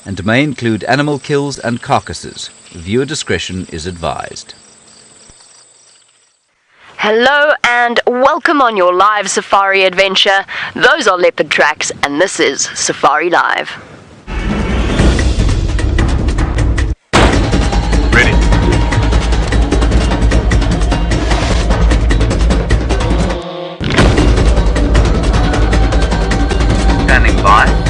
and may include animal kills and carcasses. Viewer discretion is advised. Hello and welcome on your live safari adventure. Those are leopard tracks and this is Safari Live. Ready. Standing by.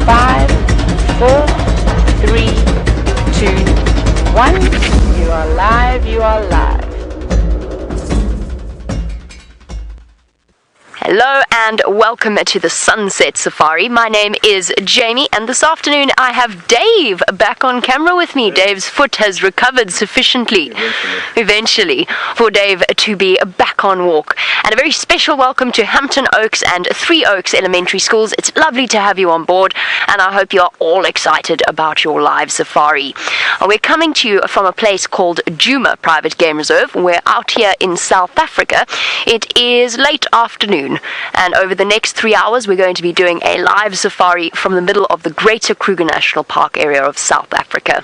Five, 4, 3, 2, 1. You are live, you are live. Hello and welcome to the Sunset Safari. My name is Jamie and this afternoon I have Dave back on camera with me. Dave's foot has recovered sufficiently, eventually, for Dave to be back on walk. And a very special welcome to Hampton Oaks and Three Oaks Elementary Schools. It's lovely to have you on board and I hope you're all excited about your live safari. We're coming to you from a place called Juma Private Game Reserve. We're out here in South Africa. It is late afternoon. And over the next 3 hours, we're going to be doing a live safari from the middle of the Greater Kruger National Park area of South Africa.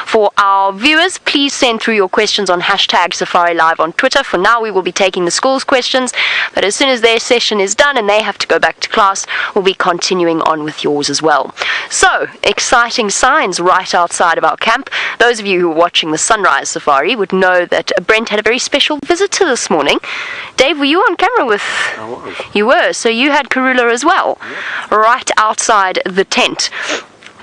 For our viewers, please send through your questions on hashtag Safari Live on Twitter. For now, we will be taking the school's questions, but as soon as their session is done and they have to go back to class, we'll be continuing on with yours as well. So, exciting signs right outside of our camp. Those of you who are watching the Sunrise Safari would know that Brent had a very special visitor this morning. Dave, were you on camera with... I was. You were, so you had Karula as well, right outside the tent.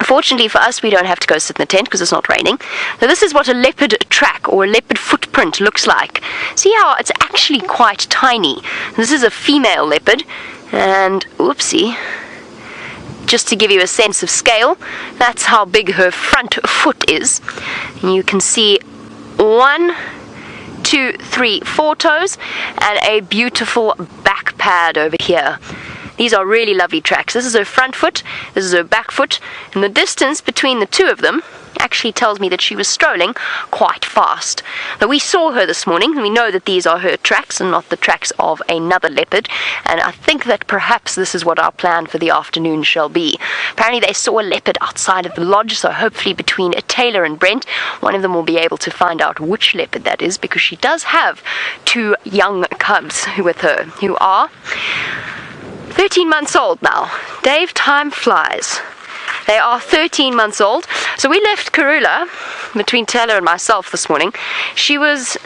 Fortunately for us, we don't have to go sit in the tent because it's not raining. So this is what a leopard track or a leopard footprint looks like. See how it's actually quite tiny. This is a female leopard, and oopsie. Just to give you a sense of scale, that's how big her front foot is. And you can see 1, 2, 3, 4 toes and a beautiful back pad over here. These are really lovely tracks. This is her front foot, this is her back foot, and the distance between the two of them actually tells me that she was strolling quite fast. Now, we saw her this morning, and we know that these are her tracks and not the tracks of another leopard, and I think that perhaps this is what our plan for the afternoon shall be. Apparently they saw a leopard outside of the lodge, so hopefully between Tayla and Brent, one of them will be able to find out which leopard that is, because she does have 2 young cubs with her, who are 13 months old now. Dave, time flies. They are 13 months old. So we left Karula between Tayla and myself this morning. She was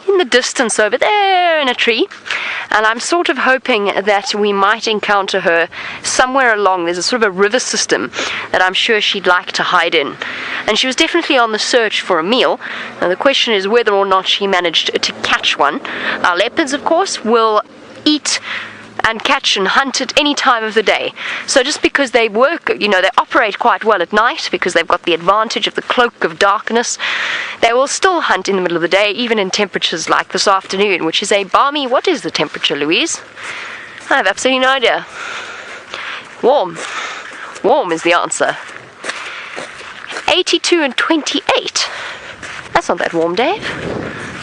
in the distance over there in a tree. And I'm sort of hoping that we might encounter her somewhere along. There's a sort of a river system that I'm sure she'd like to hide in. And she was definitely on the search for a meal. Now the question is whether or not she managed to catch one. Our leopards, of course, will eat and catch and hunt at any time of the day. So just because they work, they operate quite well at night because they've got the advantage of the cloak of darkness, they will still hunt in the middle of the day, even in temperatures like this afternoon, which is a balmy, what is the temperature, Louise? I have absolutely no idea. Warm. Warm is the answer. 82 and 28. That's not that warm, Dave.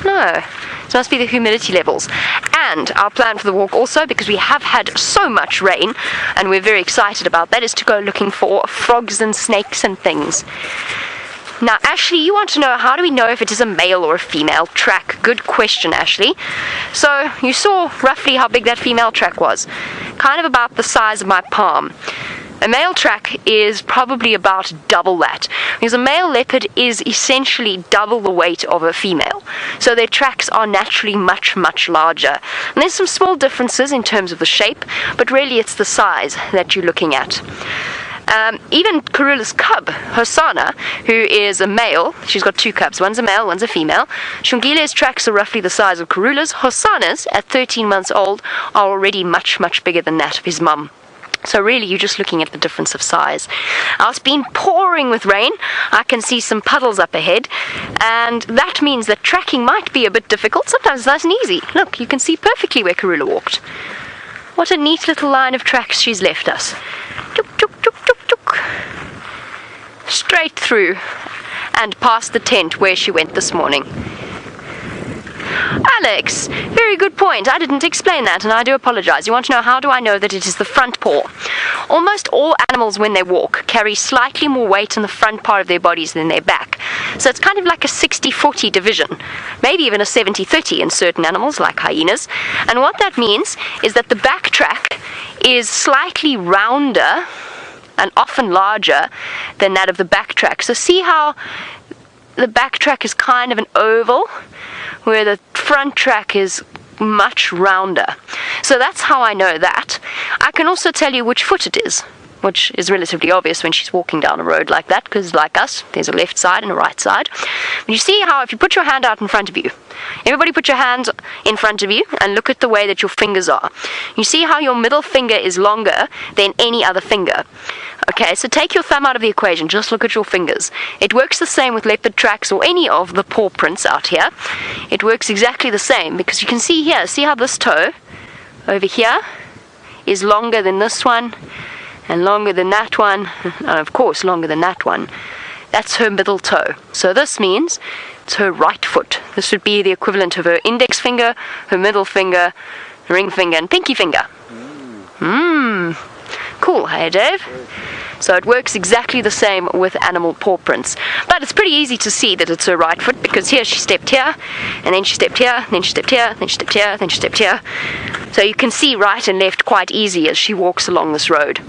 No. It must be the humidity levels. And our plan for the walk also, because we have had so much rain, and we're very excited about that, is to go looking for frogs and snakes and things. Now, Ashley, you want to know, how do we know if it is a male or a female track? Good question, Ashley. So, you saw roughly how big that female track was. Kind of about the size of my palm. A male track is probably about double that, because a male leopard is essentially double the weight of a female. So their tracks are naturally much, much larger. And there's some small differences in terms of the shape, but really it's the size that you're looking at. Even Karula's cub, Hosanna, who is a male, she's got 2 cubs, one's a male, one's a female. Shungile's tracks are roughly the size of Karula's. Hosanna's, at 13 months old, are already much, much bigger than that of his mum. So really, you're just looking at the difference of size. Now, it's been pouring with rain. I can see some puddles up ahead, and that means that tracking might be a bit difficult. Sometimes it's nice and easy. Look, you can see perfectly where Karula walked. What a neat little line of tracks she's left us. Tuk, tuk, tuk, tuk, tuk. Straight through and past the tent where she went this morning. Alex, very good point. I didn't explain that, and I do apologize. You want to know how do I know that it is the front paw? Almost all animals, when they walk, carry slightly more weight in the front part of their bodies than their back. So it's kind of like a 60-40 division, maybe even a 70-30 in certain animals, like hyenas. And what that means is that the back track is slightly rounder and often larger than that of the back track. So see how the back track is kind of an oval, where the front track is much rounder. So that's how I know that. I can also tell you which foot it is, which is relatively obvious when she's walking down a road like that, because like us, there's a left side and a right side. But you see how if you put your hand out in front of you, everybody put your hand in front of you and look at the way that your fingers are. You see how your middle finger is longer than any other finger. Okay, so take your thumb out of the equation, just look at your fingers. It works the same with leopard tracks or any of the paw prints out here. It works exactly the same, because you can see here, see how this toe over here is longer than this one, and longer than that one, and of course longer than that one. That's her middle toe. So this means it's her right foot. This would be the equivalent of her index finger, her middle finger, ring finger, and pinky finger. Cool, hey Dave? So it works exactly the same with animal paw prints. But it's pretty easy to see that it's her right foot, because here she stepped here, and then she stepped here, and then she stepped here, then she stepped here, then she stepped here. So you can see right and left quite easy as she walks along this road.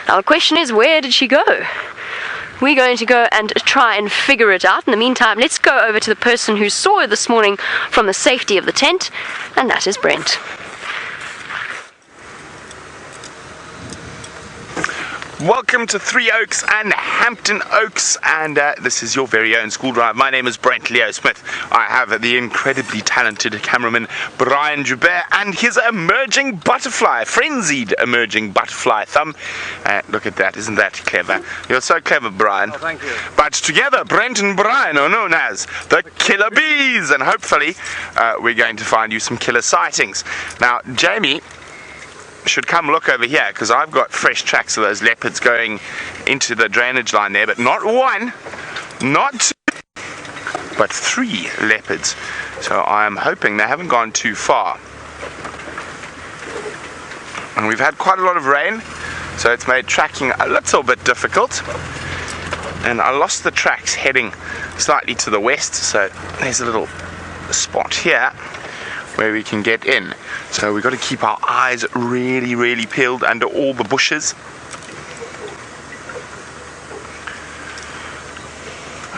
Now the question is, where did she go? We're going to go and try and figure it out. In the meantime, let's go over to the person who saw her this morning from the safety of the tent, and that is Brent. Welcome to Three Oaks and Hampton Oaks, and this is your very own school drive. My name is Brent Leo Smith. I have the incredibly talented cameraman Brian Joubert and his emerging butterfly, frenzied emerging butterfly thumb. Look at that, isn't that clever? You're so clever, Brian. Oh, thank you. But together, Brent and Brian are known as the Killer Bees, and hopefully we're going to find you some killer sightings. Now, Jamie should come look over here, because I've got fresh tracks of those leopards going into the drainage line there, but not one, not two, but 3 leopards. So I am hoping they haven't gone too far. And we've had quite a lot of rain, so it's made tracking a little bit difficult. And I lost the tracks heading slightly to the west, so there's a little spot here where we can get in. So we've got to keep our eyes really, really peeled under all the bushes.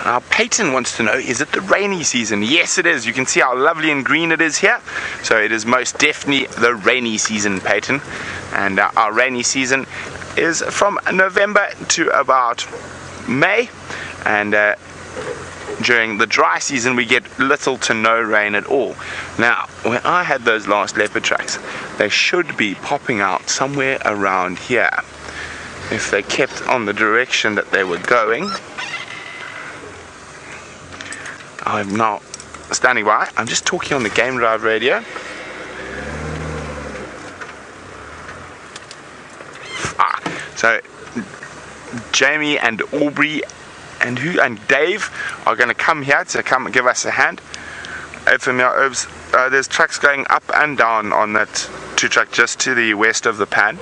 Now Peyton wants to know, is it the rainy season? Yes, it is. You can see how lovely and green it is here. So it is most definitely the rainy season, Peyton. And our rainy season is from November to about May. And during the dry season we get little to no rain at all. Now, when I had those last leopard tracks, they should be popping out somewhere around here if they kept on the direction that they were going. I'm now standing by. I'm just talking on the Game Drive radio. So Jamie and Aubrey and Dave are going to come here to come give us a hand. There's tracks going up and down on that 2-track just to the west of the pan,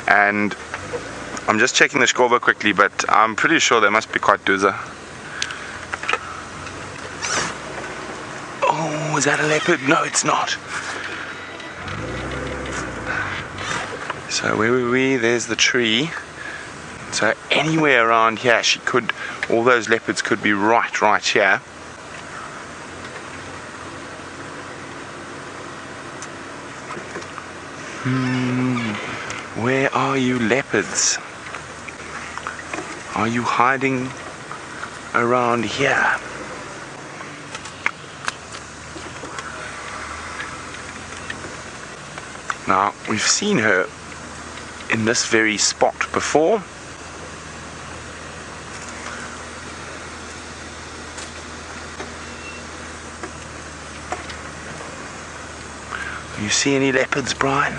and I'm just checking the score quickly, but I'm pretty sure they must be quite doozer. Oh, is that a leopard? No, it's not. So there's the tree. So anywhere around here, all those leopards could be right here. Where are you, leopards? Are you hiding around here? Now, we've seen her in this very spot before. You see any leopards, Brian?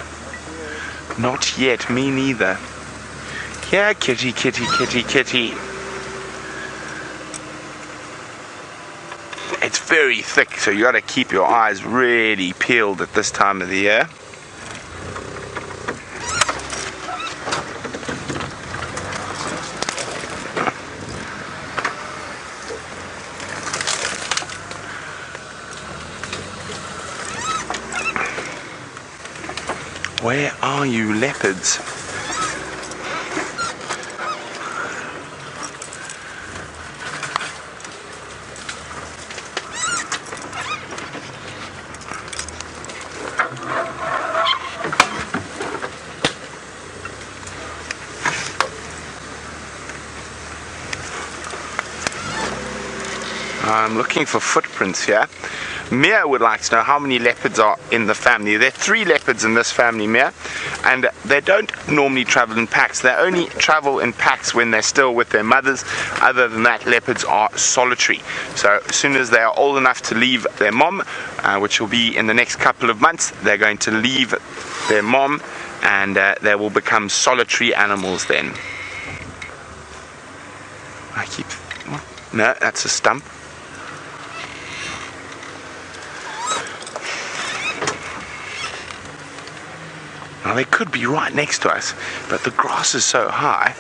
Not yet, me neither. Here, kitty, kitty, kitty, kitty. it's very thick, so you got to keep your eyes really peeled at this time of the year. Where are you, leopards? I'm looking for footprints here. Mia would like to know how many leopards are in the family. There are 3 leopards in this family, Mia, and they don't normally travel in packs. They only travel in packs when they're still with their mothers. Other than that, leopards are solitary. So as soon as they are old enough to leave their mom, which will be in the next couple of months, they're going to leave their mom, and they will become solitary animals then. No, that's a stump. Now they could be right next to us, but the grass is so high.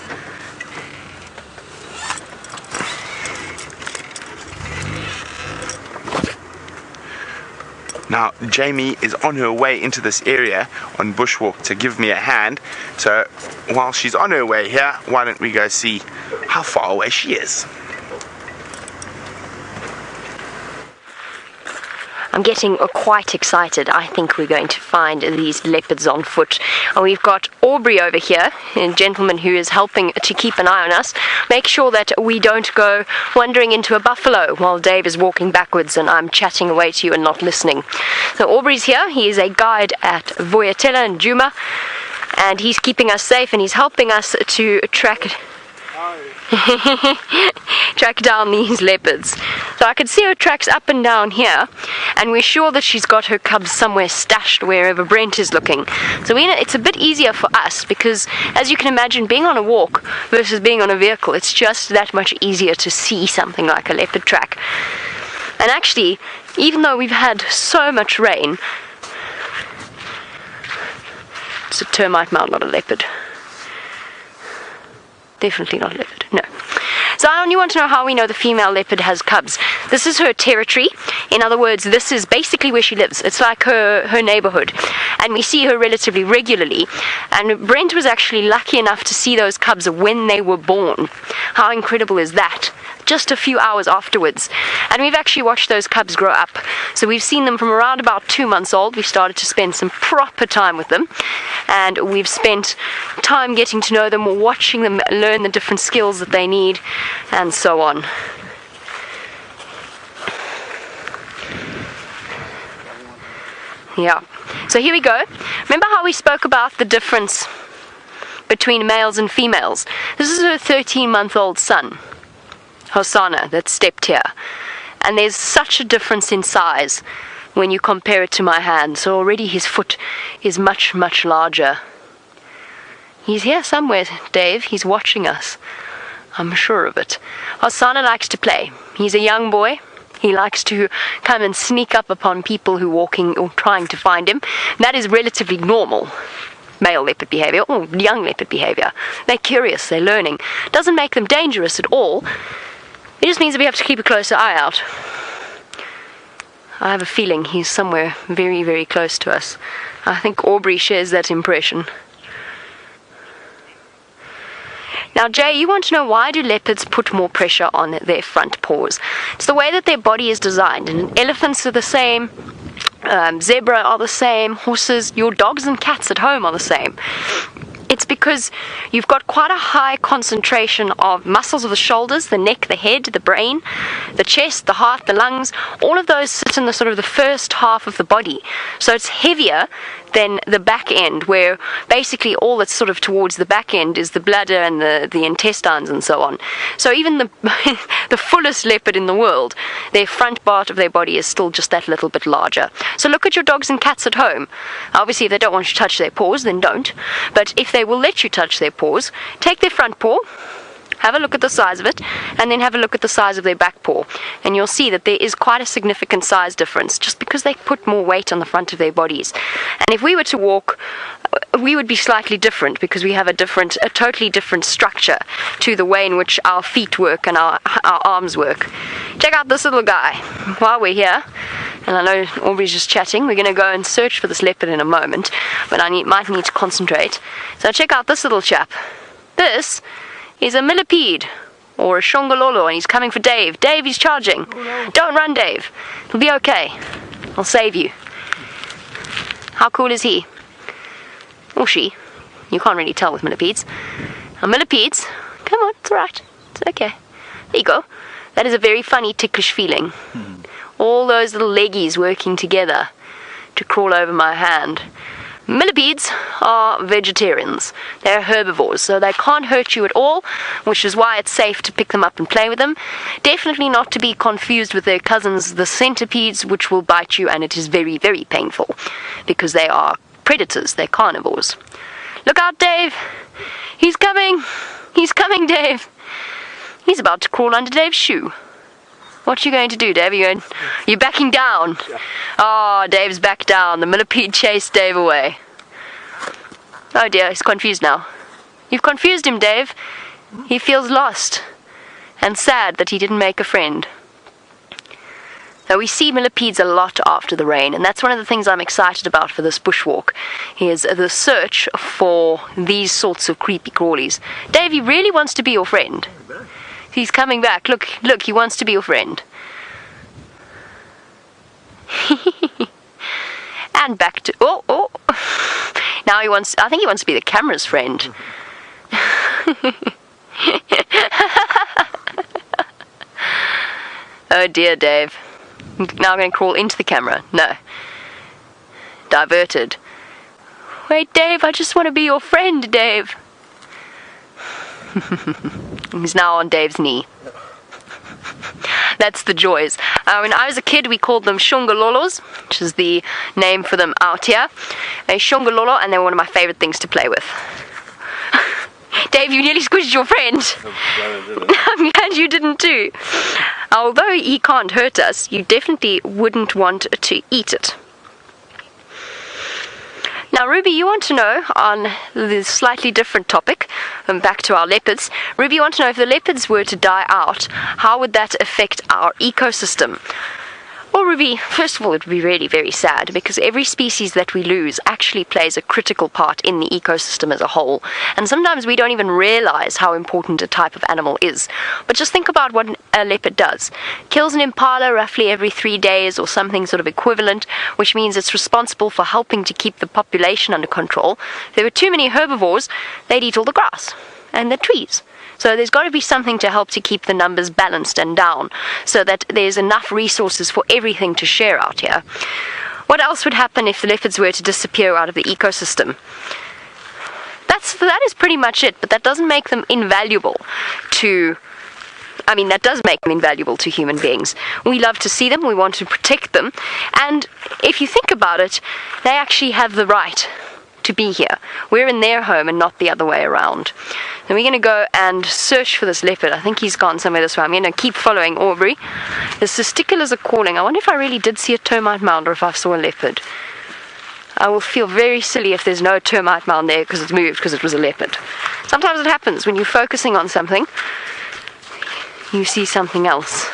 Now Jamie is on her way into this area on Bushwalk to give me a hand. So while she's on her way here, why don't we go see how far away she is? I'm getting quite excited. I think we're going to find these leopards on foot. And we've got Aubrey over here, a gentleman who is helping to keep an eye on us. Make sure that we don't go wandering into a buffalo while Dave is walking backwards and I'm chatting away to you and not listening. So Aubrey's here. He is a guide at Tayla and Juma, and he's keeping us safe and he's helping us to track down these leopards. So I can see her tracks up and down here, and we're sure that she's got her cubs somewhere stashed wherever Brent is looking. So it's a bit easier for us because, as you can imagine, being on a walk versus being on a vehicle, it's just that much easier to see something like a leopard track. And actually, even though we've had so much rain, it's a termite mound, not a leopard. Definitely not a leopard, no. So I only want to know how we know the female leopard has cubs. This is her territory. In other words, this is basically where she lives. It's like her neighborhood. And we see her relatively regularly. And Brent was actually lucky enough to see those cubs when they were born. How incredible is that? Just a few hours afterwards. And we've actually watched those cubs grow up. So we've seen them from around about 2 months old. We've started to spend some proper time with them. And we've spent time getting to know them, watching them learn the different skills that they need, and so on. Yeah. So here we go. Remember how we spoke about the difference between males and females? This is her 13-month-old son, Hosanna, that stepped here. And there's such a difference in size when you compare it to my hand. So already his foot is much, much larger. He's here somewhere, Dave. He's watching us. I'm sure of it. Hosanna likes to play. He's a young boy. He likes to come and sneak up upon people who are walking or trying to find him. That is relatively normal male leopard behavior or young leopard behavior. They're curious, they're learning. Doesn't make them dangerous at all. It just means that we have to keep a closer eye out. I have a feeling he's somewhere very, very close to us. I think Aubrey shares that impression. Now, Jay, you want to know why do leopards put more pressure on their front paws? It's the way that their body is designed. And elephants are the same, zebra are the same, horses, your dogs and cats at home are the same. It's because you've got quite a high concentration of muscles of the shoulders, the neck, the head, the brain, the chest, the heart, the lungs. All of those sit in the sort of the first half of the body. So it's heavier than the back end, where basically all that's sort of towards the back end is the bladder and the intestines and so on. So even the the fullest leopard in the world, their front part of their body is still just that little bit larger. So look at your dogs and cats at home. Obviously, if they don't want you to touch their paws, then don't. But if they will let you touch their paws, take their front paw, Have a look at the size of it, and then have a look at the size of their back paw, and you'll see that there is quite a significant size difference, just because they put more weight on the front of their bodies. And if we were to walk, we would be slightly different, because we have a totally different structure to the way in which our feet work and our arms work. Check out this little guy. While we're here, and I know Aubrey's just chatting, we're going to go and search for this leopard in a moment, but I might need to concentrate. So check out this little chap. This is a millipede, or a shongololo, and he's coming for Dave. Dave, he's charging. Oh, no. Don't run, Dave. It'll be okay. I'll save you. How cool is he? Or she. You can't really tell with millipedes. Now, millipedes, come on, it's alright. It's okay. There you go. That is a very funny, ticklish feeling. All those little leggies working together to crawl over my hand. Millipedes are vegetarians. They're herbivores, so they can't hurt you at all, which is why it's safe to pick them up and play with them. Definitely not to be confused with their cousins, the centipedes, which will bite you, and it is very, very painful, because they are predators. They're carnivores. Look out, Dave! He's coming! He's coming, Dave! He's about to crawl under Dave's shoe. What are you going to do, Dave? You're backing down. Oh, Dave's back down. The millipede chased Dave away. Oh dear, he's confused now. You've confused him, Dave. He feels lost and sad that he didn't make a friend. Now, we see millipedes a lot after the rain, and that's one of the things I'm excited about for this bushwalk, is the search for these sorts of creepy crawlies. Dave, he really wants to be your friend. He's coming back. Look, he wants to be your friend. And back to... Oh. Now I think he wants to be the camera's friend. Oh dear, Dave. Now I'm going to crawl into the camera. No. Diverted. Wait, Dave, I just want to be your friend, Dave. He's now on Dave's knee. That's the joys. When I was a kid, we called them shongololos, which is the name for them out here. A shongololo, and they were one of my favorite things to play with. Dave, you nearly squished your friend. I'm glad you didn't too. Although he can't hurt us, you definitely wouldn't want to eat it. Now, Ruby, you want to know, on this slightly different topic, back to our leopards, Ruby, you want to know if the leopards were to die out, how would that affect our ecosystem? Well, Ruby, first of all, it would be really very sad, because every species that we lose actually plays a critical part in the ecosystem as a whole, and sometimes we don't even realize how important a type of animal is. But just think about what a leopard does. Kills an impala roughly every 3 days, or something sort of equivalent, which means it's responsible for helping to keep the population under control. If there were too many herbivores, they'd eat all the grass and the trees. So there's got to be something to help to keep the numbers balanced and down, so that there's enough resources for everything to share out here. What else would happen if the leopards were to disappear out of the ecosystem? That is pretty much it, but that doesn't make them invaluable to... that does make them invaluable to human beings. We love to see them, we want to protect them, and if you think about it, they actually have the right to be here. We're in their home and not the other way around. Then we're going to go and search for this leopard. I think he's gone somewhere this way. I'm going to keep following Aubrey. The testiculars are calling. I wonder if I really did see a termite mound or if I saw a leopard. I will feel very silly if there's no termite mound there because it's moved because it was a leopard. Sometimes it happens when you're focusing on something, you see something else.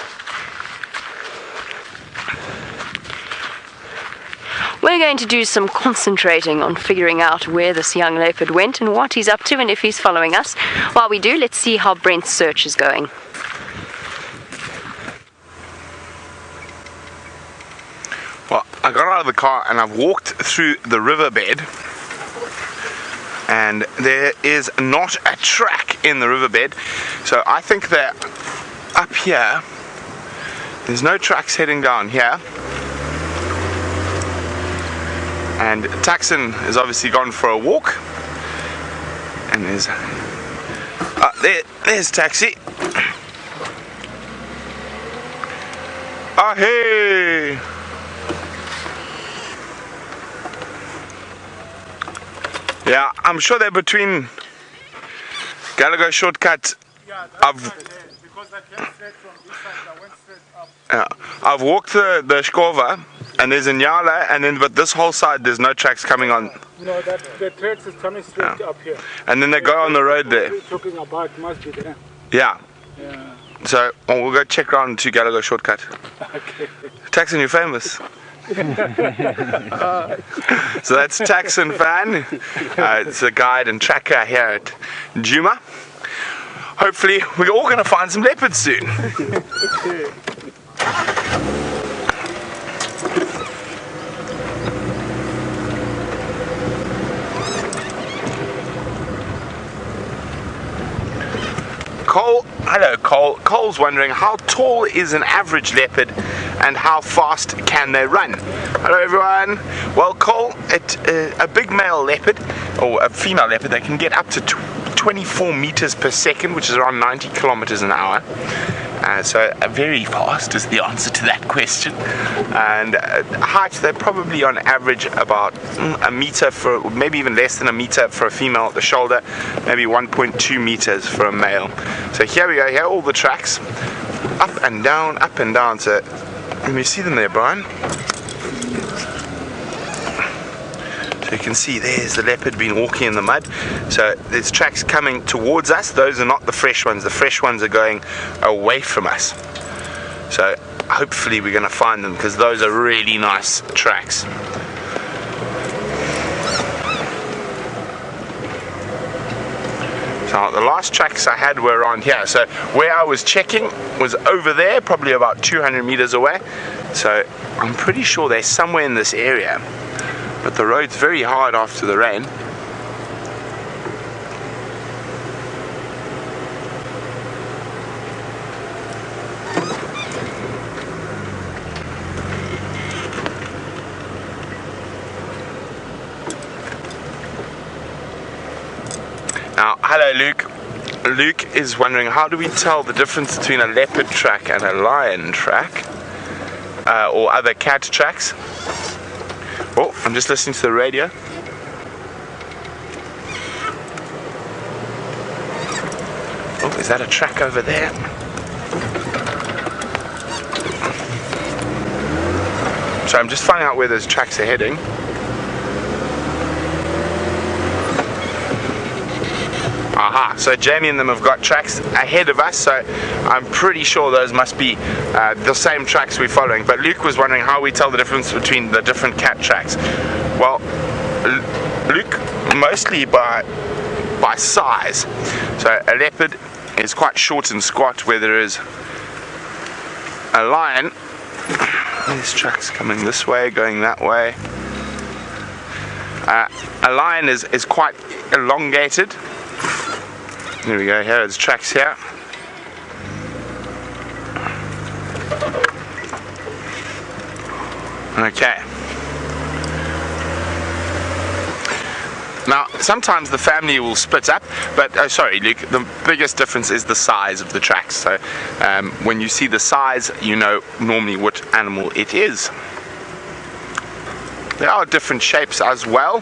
We're going to do some concentrating on figuring out where this young leopard went and what he's up to and if he's following us. While we do, let's see how Brent's search is going. Well, I got out of the car and I've walked through the riverbed, and there is not a track in the riverbed. So I think that up here, there's no tracks heading down here. And Taxon is obviously gone for a walk, and there's Taxi. Ah, hey! Yeah, I'm sure they're between Gallagher Shortcut I've walked the Skova, and there's a Nyala, and then but this whole side there's no tracks coming on. No, the tracks is coming straight up here. And then they go on the road there. What you're talking about must be there. Yeah. Yeah. So we'll go check around to Gallagher shortcut. Okay. Tax and you're famous. So that's Tax and Fan. It's a guide and tracker here at Juma. Hopefully we're all going to find some leopards soon. Okay. Cole, hello Cole. Cole's wondering how tall is an average leopard and how fast can they run? Hello everyone. Well Cole, a big male leopard or a female leopard, they can get up to 24 meters per second, which is around 90 kilometers an hour. So very fast is the answer to that question. And height, they're probably on average about a meter for, maybe even less than a meter for a female at the shoulder, maybe 1.2 meters for a male. So here we go, here are all the tracks, up and down, up and down. So can you see them there, Brian? So you can see there's the leopard been walking in the mud. So there's tracks coming towards us. Those are not the fresh ones. The fresh ones are going away from us. So hopefully we're going to find them because those are really nice tracks. So the last tracks I had were around here. So where I was checking was over there, probably about 200 meters away. So I'm pretty sure they're somewhere in this area. But the road's very hard after the rain. Now, hello Luke. Luke is wondering, how do we tell the difference between a leopard track and a lion track? Or other cat tracks? Oh, I'm just listening to the radio. Oh, is that a track over there? So I'm just finding out where those tracks are heading. Aha, so Jamie and them have got tracks ahead of us, so I'm pretty sure those must be the same tracks we're following. But Luke was wondering how we tell the difference between the different cat tracks. Well, Luke, mostly by size. So a leopard is quite short and squat, where there is a lion. There's tracks coming this way, going that way. A lion is quite elongated. There we go, here are the tracks here. Okay. Now, sometimes the family will split up, but, oh sorry Luke, the biggest difference is the size of the tracks. So when you see the size, you know normally what animal it is. There are different shapes as well.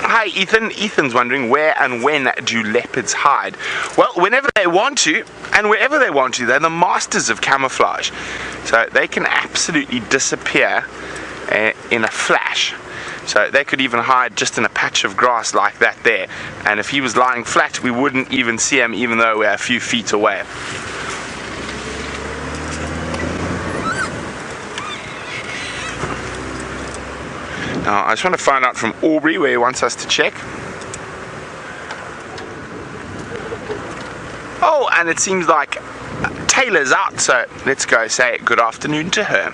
Hi Ethan. Ethan's wondering, where and when do leopards hide? Well, whenever they want to and wherever they want to. They're the masters of camouflage. So they can absolutely disappear in a flash. So they could even hide just in a patch of grass like that there. And if he was lying flat, we wouldn't even see him, even though we're a few feet away. Now, I just want to find out from Aubrey where he wants us to check. Oh, and it seems like Tayla's out, so let's go say good afternoon to her.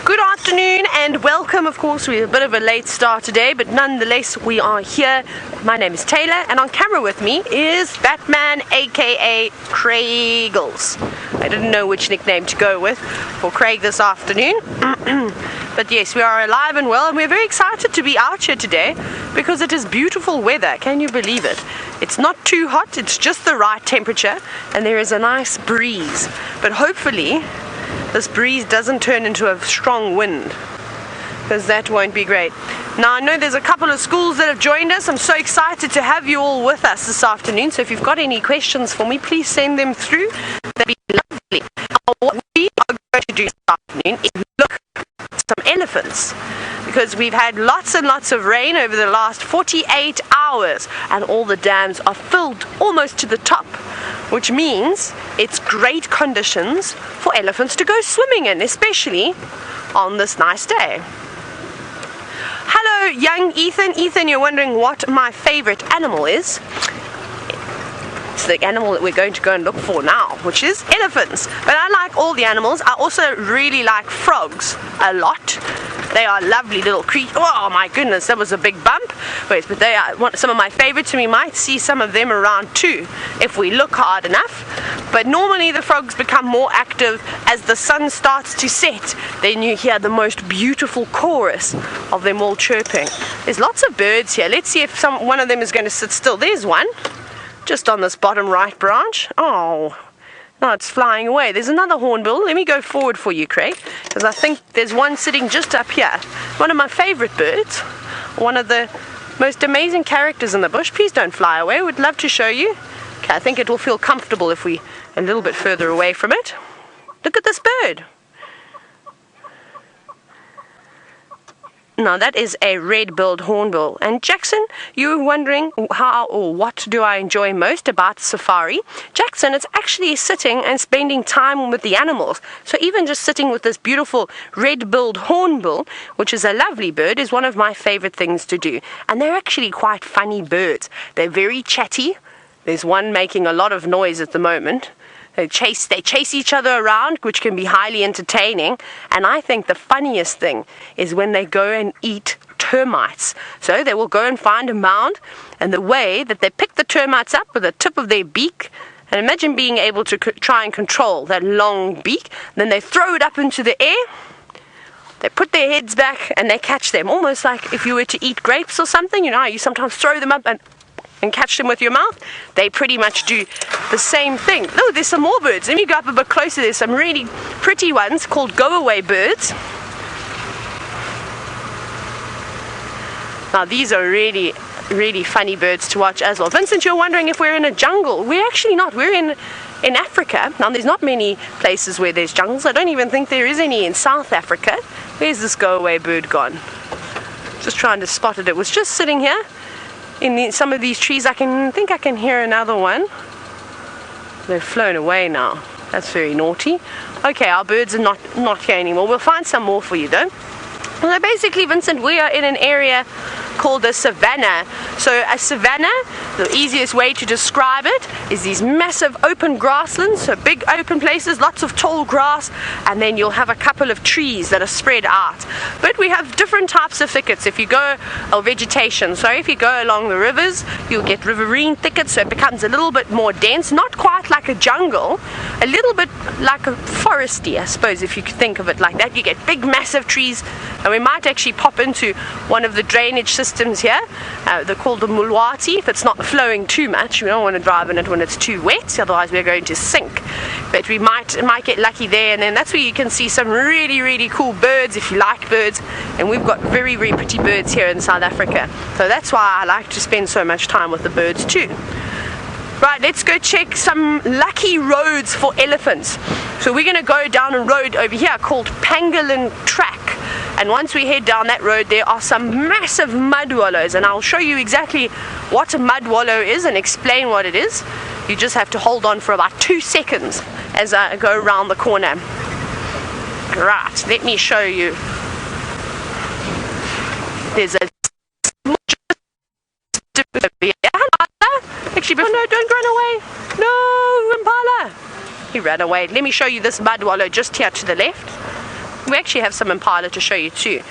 Good afternoon and welcome. Of course, we're a bit of a late start today, but nonetheless we are here. My name is Tayla, and on camera with me is Batman, aka Craigles. I didn't know which nickname to go with for Craig this afternoon. But yes, we are alive and well, and we're very excited to be out here today because it is beautiful weather. Can you believe it? It's not too hot, it's just the right temperature, and there is a nice breeze. But hopefully this breeze doesn't turn into a strong wind, because that won't be great. Now I know there's a couple of schools that have joined us. I'm so excited to have you all with us this afternoon, so if you've got any questions for me, please send them through. That'd be lovely. Now, what we are going to do this afternoon is look at some elephants, because we've had lots and lots of rain over the last 48 hours and all the dams are filled almost to the top, which means it's great conditions for elephants to go swimming in, especially on this nice day. Hello, young Ethan. Ethan, you're wondering what my favorite animal is. It's the animal that we're going to go and look for now, which is elephants. But unlike all the animals, I also really like frogs a lot. They are lovely little creatures. Oh my goodness, that was a big bump. Wait, but they are some of my favorites, and we might see some of them around too if we look hard enough. But normally the frogs become more active as the sun starts to set. Then you hear the most beautiful chorus of them all chirping. There's lots of birds here. Let's see if one of them is going to sit still. There's one, just on this bottom right branch. Oh, no, it's flying away. There's another hornbill. Let me go forward for you, Craig, because I think there's one sitting just up here. One of my favorite birds, one of the most amazing characters in the bush. Please don't fly away. We'd love to show you. Okay, I think it will feel comfortable if we a little bit further away from it. Look at this bird. Now that is a red-billed hornbill. And Jackson, you're wondering how or what do I enjoy most about safari? Jackson, it's actually sitting and spending time with the animals. So even just sitting with this beautiful red-billed hornbill, which is a lovely bird, is one of my favorite things to do. And they're actually quite funny birds. They're very chatty. There's one making a lot of noise at the moment. They chase each other around, which can be highly entertaining. And I think the funniest thing is when they go and eat termites. So they will go and find a mound, and the way that they pick the termites up with the tip of their beak, and imagine being able to try and control that long beak, then they throw it up into the air, they put their heads back, and they catch them. Almost like if you were to eat grapes or something, you know, you sometimes throw them up and catch them with your mouth. They pretty much do the same thing. Oh, there's some more birds. Let me go up a bit closer. There's some really pretty ones called go-away birds. Now these are really, really funny birds to watch as well. Vincent, you're wondering if we're in a jungle. We're actually not. We're in Africa. Now there's not many places where there's jungles. I don't even think there is any in South Africa. Where's this go-away bird gone? Just trying to spot it. It was just sitting here in some of these trees. I think I can hear another one. They've flown away now. That's very naughty. Okay, our birds are not here anymore. We'll find some more for you though. So basically, Vincent, we are in an area called a savanna. So a savanna, the easiest way to describe it is these massive open grasslands, so big open places, lots of tall grass, and then you'll have a couple of trees that are spread out. But we have different types of thickets if you go, or vegetation. So if you go along the rivers, you'll get riverine thickets, so it becomes a little bit more dense, not quite like a jungle, a little bit like a foresty, I suppose, if you could think of it like that. You get big massive trees, and we might actually pop into one of the drainage systems here. They're called the mulwati. If it's not flowing too much, we don't want to drive in it when it's too wet, otherwise we're going to sink. But we might get lucky there, and then that's where you can see some really, really cool birds if you like birds. And we've got very, very pretty birds here in South Africa, so that's why I like to spend so much time with the birds too. Right, let's go check some lucky roads for elephants. So we're going to go down a road over here called Pangolin Track. And once we head down that road, there are some massive mud wallows. And I'll show you exactly what a mud wallow is and explain what it is. You just have to hold on for about 2 seconds as I go around the corner. Right, let me show you. There's a actually, oh no, don't run away. No, Impala. He ran away. Let me show you this mud wallow just here to the left. We actually have some Impala to show you too.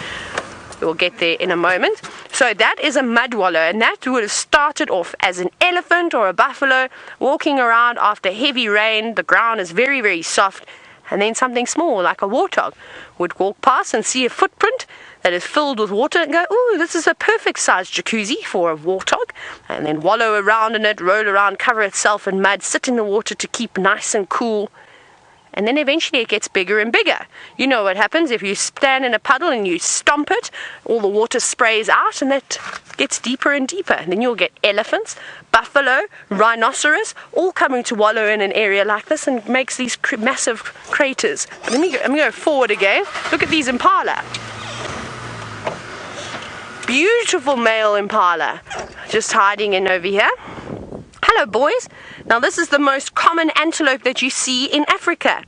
We'll get there in a moment. So that is a mud wallow, and that would have started off as an elephant or a buffalo walking around after heavy rain. The ground is very, very soft, and then something small like a warthog would walk past and see a footprint that is filled with water and go, ooh, this is a perfect sized jacuzzi for a warthog, and then wallow around in it, roll around, cover itself in mud, sit in the water to keep nice and cool. And then eventually it gets bigger and bigger. You know what happens if you stand in a puddle and you stomp it, all the water sprays out and it gets deeper and deeper. And then you'll get elephants, buffalo, rhinoceros, all coming to wallow in an area like this and makes these massive craters. Let me go forward again. Look at these impala. Beautiful male impala, just hiding in over here. Hello boys. Now this is the most common antelope that you see in Africa.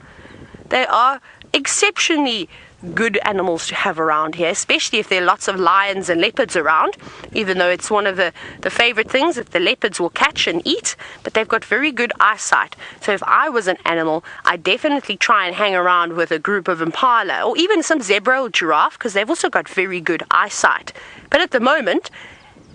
They are exceptionally good animals to have around here, especially if there are lots of lions and leopards around, even though it's one of the favorite things that the leopards will catch and eat, but they've got very good eyesight. So if I was an animal, I'd definitely try and hang around with a group of impala or even some zebra or giraffe, because they've also got very good eyesight. But at the moment,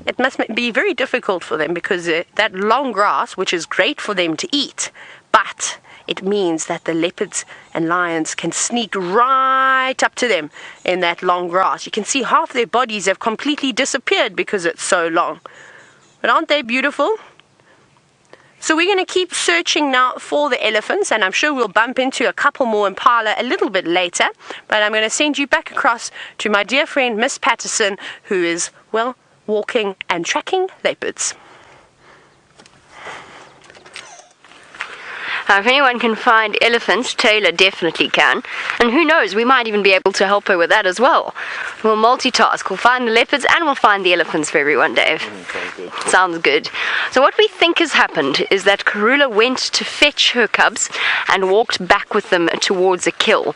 it must be very difficult for them because that long grass, which is great for them to eat, but it means that the leopards and lions can sneak right up to them in that long grass. You can see half their bodies have completely disappeared because it's so long. But aren't they beautiful? So we're going to keep searching now for the elephants, and I'm sure we'll bump into a couple more impala a little bit later. But I'm going to send you back across to my dear friend Miss Patterson, who is, well, walking and tracking leopards. If anyone can find elephants, Tayla definitely can. And who knows, we might even be able to help her with that as well. We'll multitask. We'll find the leopards and we'll find the elephants for everyone, Dave. Sounds good. So what we think has happened is that Karula went to fetch her cubs and walked back with them towards a kill.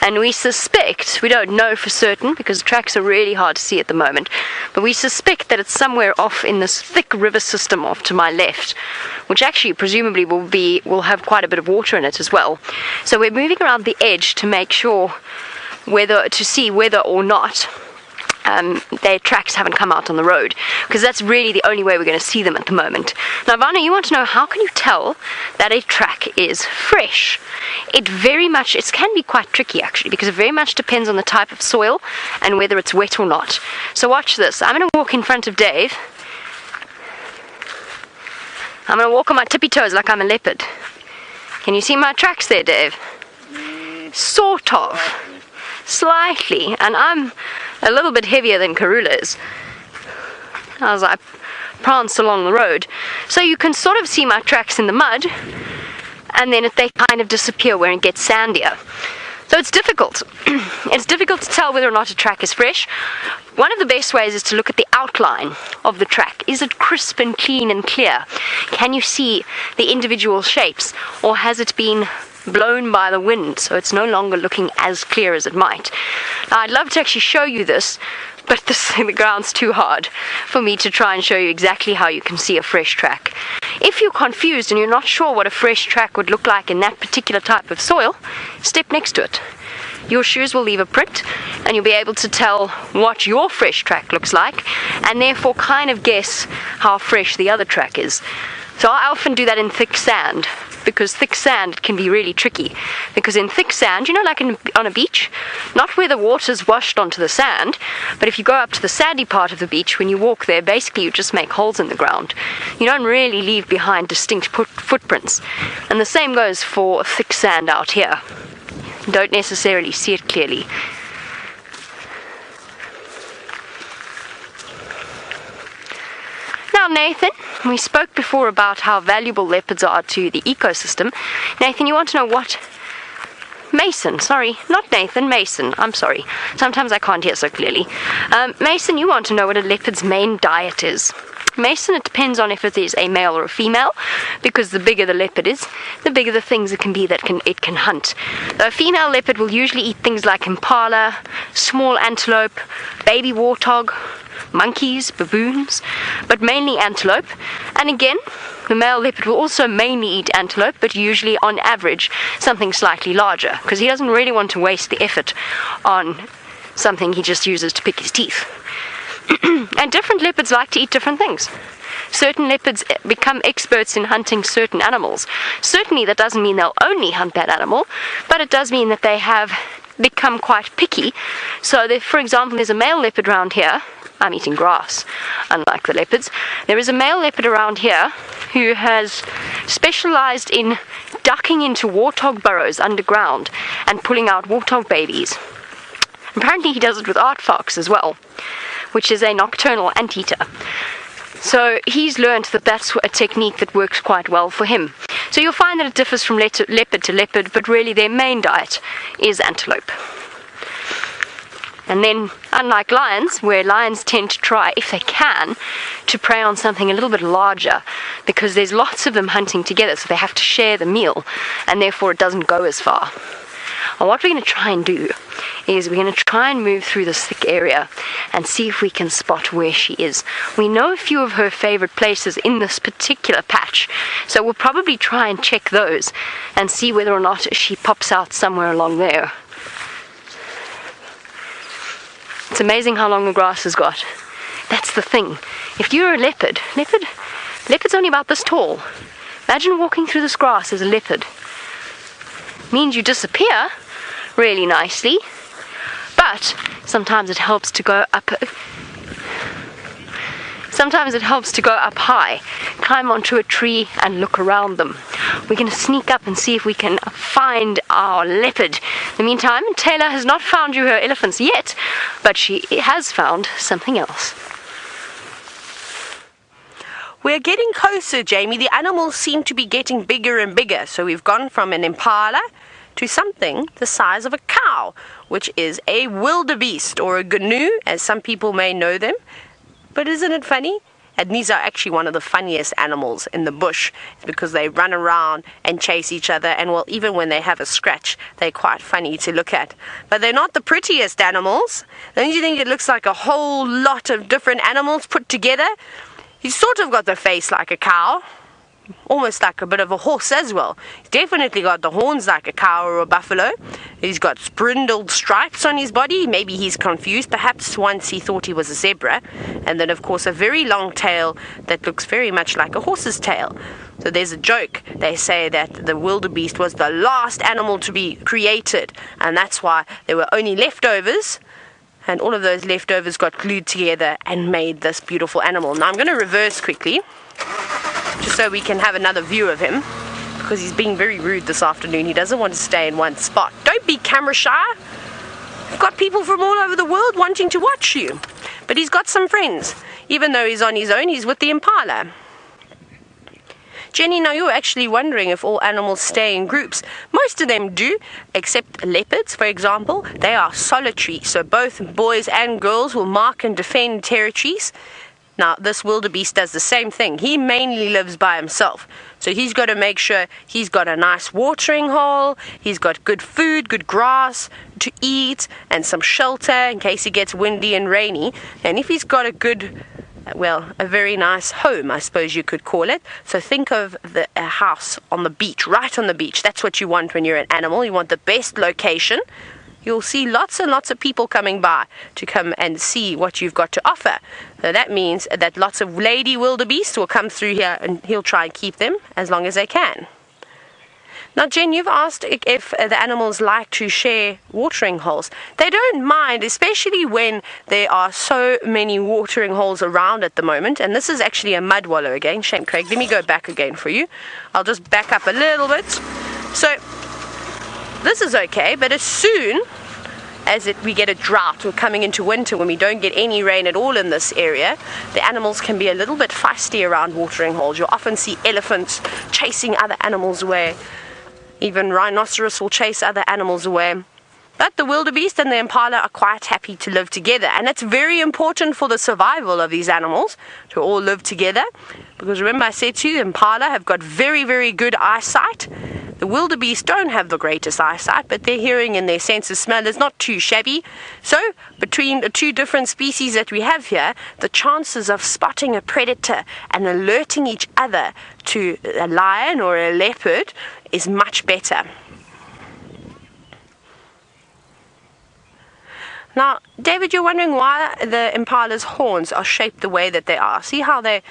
And we suspect, we don't know for certain because the tracks are really hard to see at the moment, but we suspect that it's somewhere off in this thick river system off to my left, which actually presumably will have quite a bit of water in it as well. So we're moving around the edge to make sure to see whether or not their tracks haven't come out on the road, because that's really the only way we're going to see them at the moment. Now, Vanna, you want to know how can you tell that a track is fresh? It can be quite tricky actually, because it very much depends on the type of soil and whether it's wet or not. So watch this. I'm going to walk in front of Dave. I'm going to walk on my tippy toes like I'm a leopard. Can you see my tracks there, Dave? Sort of. Slightly. And I'm a little bit heavier than Karula is as I prance along the road. So you can sort of see my tracks in the mud, and then they kind of disappear where it gets sandier. So it's difficult. It's difficult to tell whether or not a track is fresh. One of the best ways is to look at the outline of the track. Is it crisp and clean and clear? Can you see the individual shapes, or has it been blown by the wind so it's no longer looking as clear as it might? Now, I'd love to actually show you this, but the ground's too hard for me to try and show you exactly how you can see a fresh track. If you're confused and you're not sure what a fresh track would look like in that particular type of soil, step next to it. Your shoes will leave a print and you'll be able to tell what your fresh track looks like, and therefore kind of guess how fresh the other track is. So I often do that in thick sand, because thick sand can be really tricky. Because in thick sand, like on a beach, not where the water's washed onto the sand, but if you go up to the sandy part of the beach, when you walk there, basically you just make holes in the ground. You don't really leave behind distinct footprints. And the same goes for thick sand out here. You don't necessarily see it clearly. Now, Nathan, we spoke before about how valuable leopards are to the ecosystem. Nathan, you want to know what? Mason, sorry, not Nathan, Mason, I'm sorry. Sometimes I can't hear so clearly. Mason, you want to know what a leopard's main diet is. Mason, it depends on if it is a male or a female, because the bigger the leopard is, the bigger the things it can be that it can hunt. A female leopard will usually eat things like impala, small antelope, baby warthog, monkeys, baboons, but mainly antelope. And again, the male leopard will also mainly eat antelope, but usually on average something slightly larger, because he doesn't really want to waste the effort on something he just uses to pick his teeth. And different leopards like to eat different things. Certain leopards become experts in hunting certain animals. Certainly that doesn't mean they'll only hunt that animal, but it does mean that they have become quite picky. So for example, there's a male leopard around here. I'm eating grass, unlike the leopards. There is a male leopard around here who has specialized in ducking into warthog burrows underground and pulling out warthog babies. Apparently he does it with art fox as well, which is a nocturnal anteater. So he's learned that that's a technique that works quite well for him. So you'll find that it differs from leopard to leopard, but really their main diet is antelope. And then, unlike lions, where lions tend to try, if they can, to prey on something a little bit larger, because there's lots of them hunting together, so they have to share the meal, and therefore it doesn't go as far. And what we're going to try and do is we're going to try and move through this thick area and see if we can spot where she is. We know a few of her favorite places in this particular patch, so we'll probably try and check those and see whether or not she pops out somewhere along there. It's amazing how long the grass has got. That's the thing. If you're a leopard's only about this tall. Imagine walking through this grass as a leopard. Means you disappear really nicely, but sometimes it helps to go up. Sometimes it helps to go up high, climb onto a tree and look around them. We're going to sneak up and see if we can find our leopard. In the meantime, Tayla has not found you her elephants yet, but she has found something else. We're getting closer, Jamie. The animals seem to be getting bigger and bigger. So we've gone from an impala to something the size of a cow, which is a wildebeest, or a gnu, as some people may know them. But isn't it funny? And these are actually one of the funniest animals in the bush. It's because they run around and chase each other, and well, even when they have a scratch, they're quite funny to look at. But they're not the prettiest animals. Don't you think it looks like a whole lot of different animals put together? He's sort of got the face like a cow, almost like a bit of a horse as well. He's definitely got the horns like a cow or a buffalo. He's got brindled stripes on his body. Maybe he's confused. Perhaps once he thought he was a zebra. And then, of course, a very long tail that looks very much like a horse's tail. So there's a joke. They say that the wildebeest was the last animal to be created, and that's why there were only leftovers. And all of those leftovers got glued together and made this beautiful animal. Now I'm going to reverse quickly, just so we can have another view of him, because he's being very rude this afternoon. He doesn't want to stay in one spot. Don't be camera shy. You've got people from all over the world wanting to watch you. But he's got some friends. Even though he's on his own, he's with the impala. Jenny, now you're actually wondering if all animals stay in groups. Most of them do, except leopards, for example. They are solitary, so both boys and girls will mark and defend territories. Now, this wildebeest does the same thing. He mainly lives by himself. So he's got to make sure he's got a nice watering hole, he's got good food, good grass to eat, and some shelter in case it gets windy and rainy. And if he's got a good, well, a very nice home, I suppose you could call it. So think of a house on the beach, right on the beach. That's what you want when you're an animal. You want the best location. You'll see lots and lots of people coming by to come and see what you've got to offer. So that means that lots of lady wildebeest will come through here, and he'll try and keep them as long as they can. Now, Jen, you've asked if the animals like to share watering holes. They don't mind, especially when there are so many watering holes around at the moment. And this is actually a mud wallow again. Shame, Craig. Let me go back again for you. I'll just back up a little bit. So this is okay, but as soon as we get a drought, we're coming into winter when we don't get any rain at all in this area, the animals can be a little bit feisty around watering holes. You'll often see elephants chasing other animals away. Even rhinoceros will chase other animals away. But the wildebeest and the impala are quite happy to live together, and it's very important for the survival of these animals to all live together, because remember I said to you, the impala have got very, very good eyesight. The wildebeest don't have the greatest eyesight, but their hearing and their sense of smell is not too shabby. So, between the two different species that we have here, the chances of spotting a predator and alerting each other to a lion or a leopard is much better. Now, David, you're wondering why the impala's horns are shaped the way that they are. See how they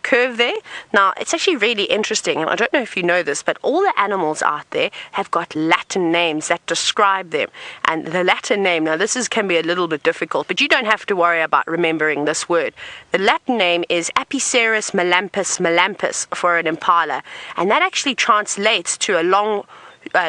curve there? Now, it's actually really interesting, and I don't know if you know this, but all the animals out there have got Latin names that describe them. And the Latin name, now this can be a little bit difficult, but you don't have to worry about remembering this word. The Latin name is Apicerus melampus for an impala, and that actually translates to a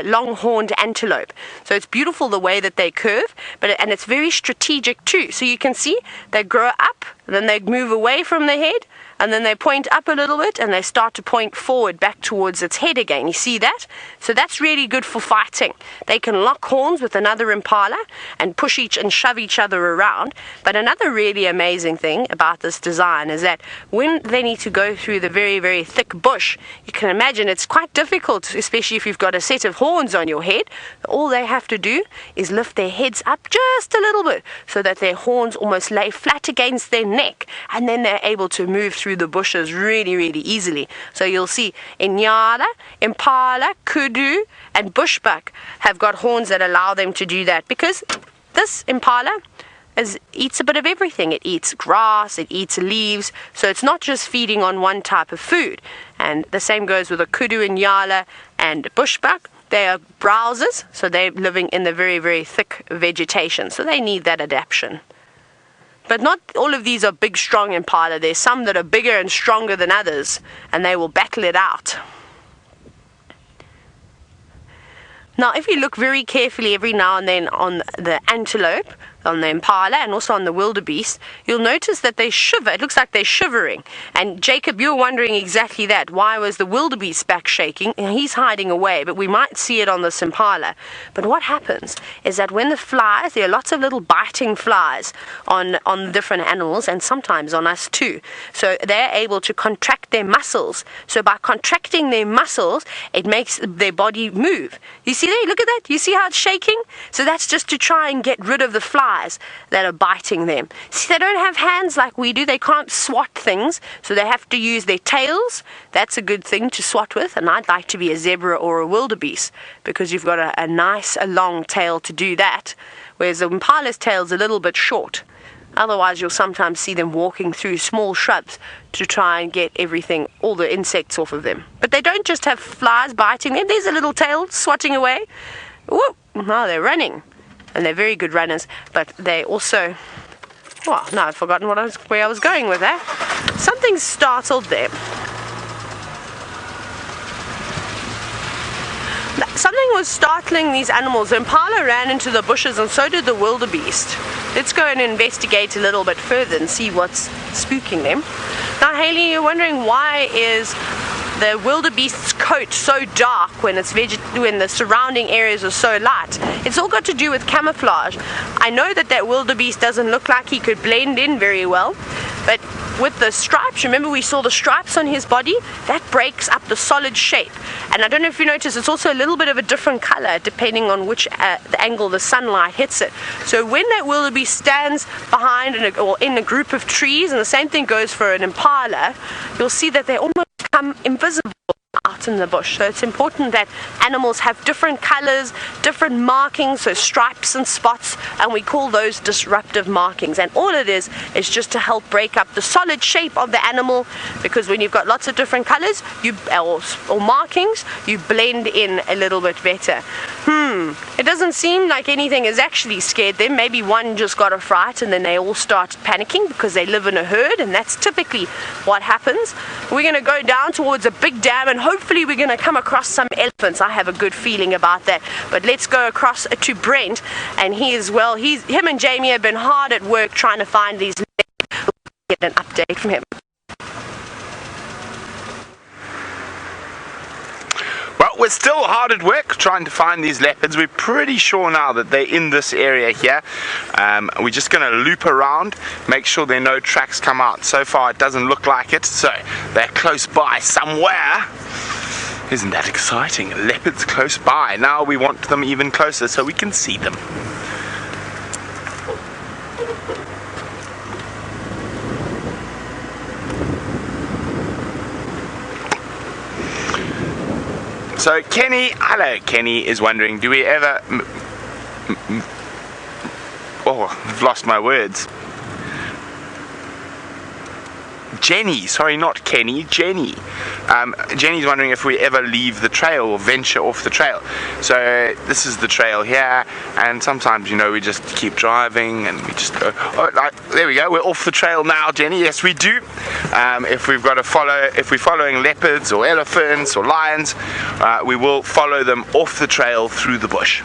long-horned antelope. So it's beautiful the way that they curve, and it's very strategic too. So you can see they grow up, then they move away from the head, and then they point up a little bit, and they start to point forward back towards its head again. You see that? So that's really good for fighting. They can lock horns with another impala and push and shove each other around. But another really amazing thing about this design is that when they need to go through the very, very thick bush, you can imagine it's quite difficult, especially if you've got a set of horns on your head. All they have to do is lift their heads up just a little bit so that their horns almost lay flat against their neck, and then they're able to move through the bushes really, really easily. So you'll see Inyala, Impala, Kudu, and Bushbuck have got horns that allow them to do that, because this Impala eats a bit of everything. It eats grass, it eats leaves, so it's not just feeding on one type of food. And the same goes with a Kudu, Inyala, and Bushbuck. They are browsers, so they're living in the very, very thick vegetation, so they need that adaptation. But not all of these are big, strong impala. There's some that are bigger and stronger than others, and they will battle it out. Now, if you look very carefully every now and then on the antelope, on the impala, and also on the wildebeest, you'll notice that they shiver. It looks like they're shivering. And Jacob, you're wondering exactly that. Why was the wildebeest back shaking? And he's hiding away, but we might see it on this impala. But what happens is that when the flies, there are lots of little biting flies on different animals, and sometimes on us too. So they're able to contract their muscles. So by contracting their muscles, it makes their body move. You see there? Look at that. You see how it's shaking? So that's just to try and get rid of the flies that are biting them. See, they don't have hands like we do. They can't swat things, so they have to use their tails. That's a good thing to swat with, and I'd like to be a zebra or a wildebeest, because you've got a nice, long tail to do that, whereas the impala's tail's a little bit short. Otherwise, you'll sometimes see them walking through small shrubs to try and get everything, all the insects off of them. But they don't just have flies biting them. There's a little tail swatting away. Whoop! Now they're running. And they're very good runners, but they also... Well, no, I've forgotten where I was going with that. Something startled them. Something was startling these animals. The impala ran into the bushes, and so did the wildebeest. Let's go and investigate a little bit further and see what's spooking them. Now, Hayley, you're wondering, why is the wildebeest's coat so dark when when the surrounding areas are so light? It's all got to do with camouflage. I know that wildebeest doesn't look like he could blend in very well, but with the stripes, remember we saw the stripes on his body? That breaks up the solid shape. And I don't know if you notice, it's also a little bit of a different color depending on which the angle the sunlight hits it. So when that wildebeest stands behind or in a group of trees, and the same thing goes for an impala, you'll see that they almost become invisible out in the bush. So it's important that animals have different colors, different markings, so stripes and spots, and we call those disruptive markings. And all it is just to help break up the solid shape of the animal, because when you've got lots of different colors or markings, you blend in a little bit better. It doesn't seem like anything has actually scared them. Maybe one just got a fright and then they all start panicking because they live in a herd, and that's typically what happens. We're going to go down towards a big dam, and hopefully we're going to come across some elephants. I have a good feeling about that. But let's go across to Brent, and him and Jamie have been hard at work trying to find these leopards. We'll get an update from him. Well, we're still hard at work trying to find these leopards. We're pretty sure now that they're in this area here. We're just going to loop around, make sure there are no tracks come out. So far it doesn't look like it, so they're close by somewhere. Isn't that exciting? Leopards close by. Now we want them even closer so we can see them. So hello Kenny is wondering, do we ever I've lost my words. Jenny, sorry, not Kenny, Jenny. Jenny's wondering if we ever leave the trail or venture off the trail. So this is the trail here, and sometimes, you know, we just keep driving and we just go, there we go, we're off the trail now, Jenny. Yes, we do. If we're following leopards or elephants or lions, we will follow them off the trail through the bush.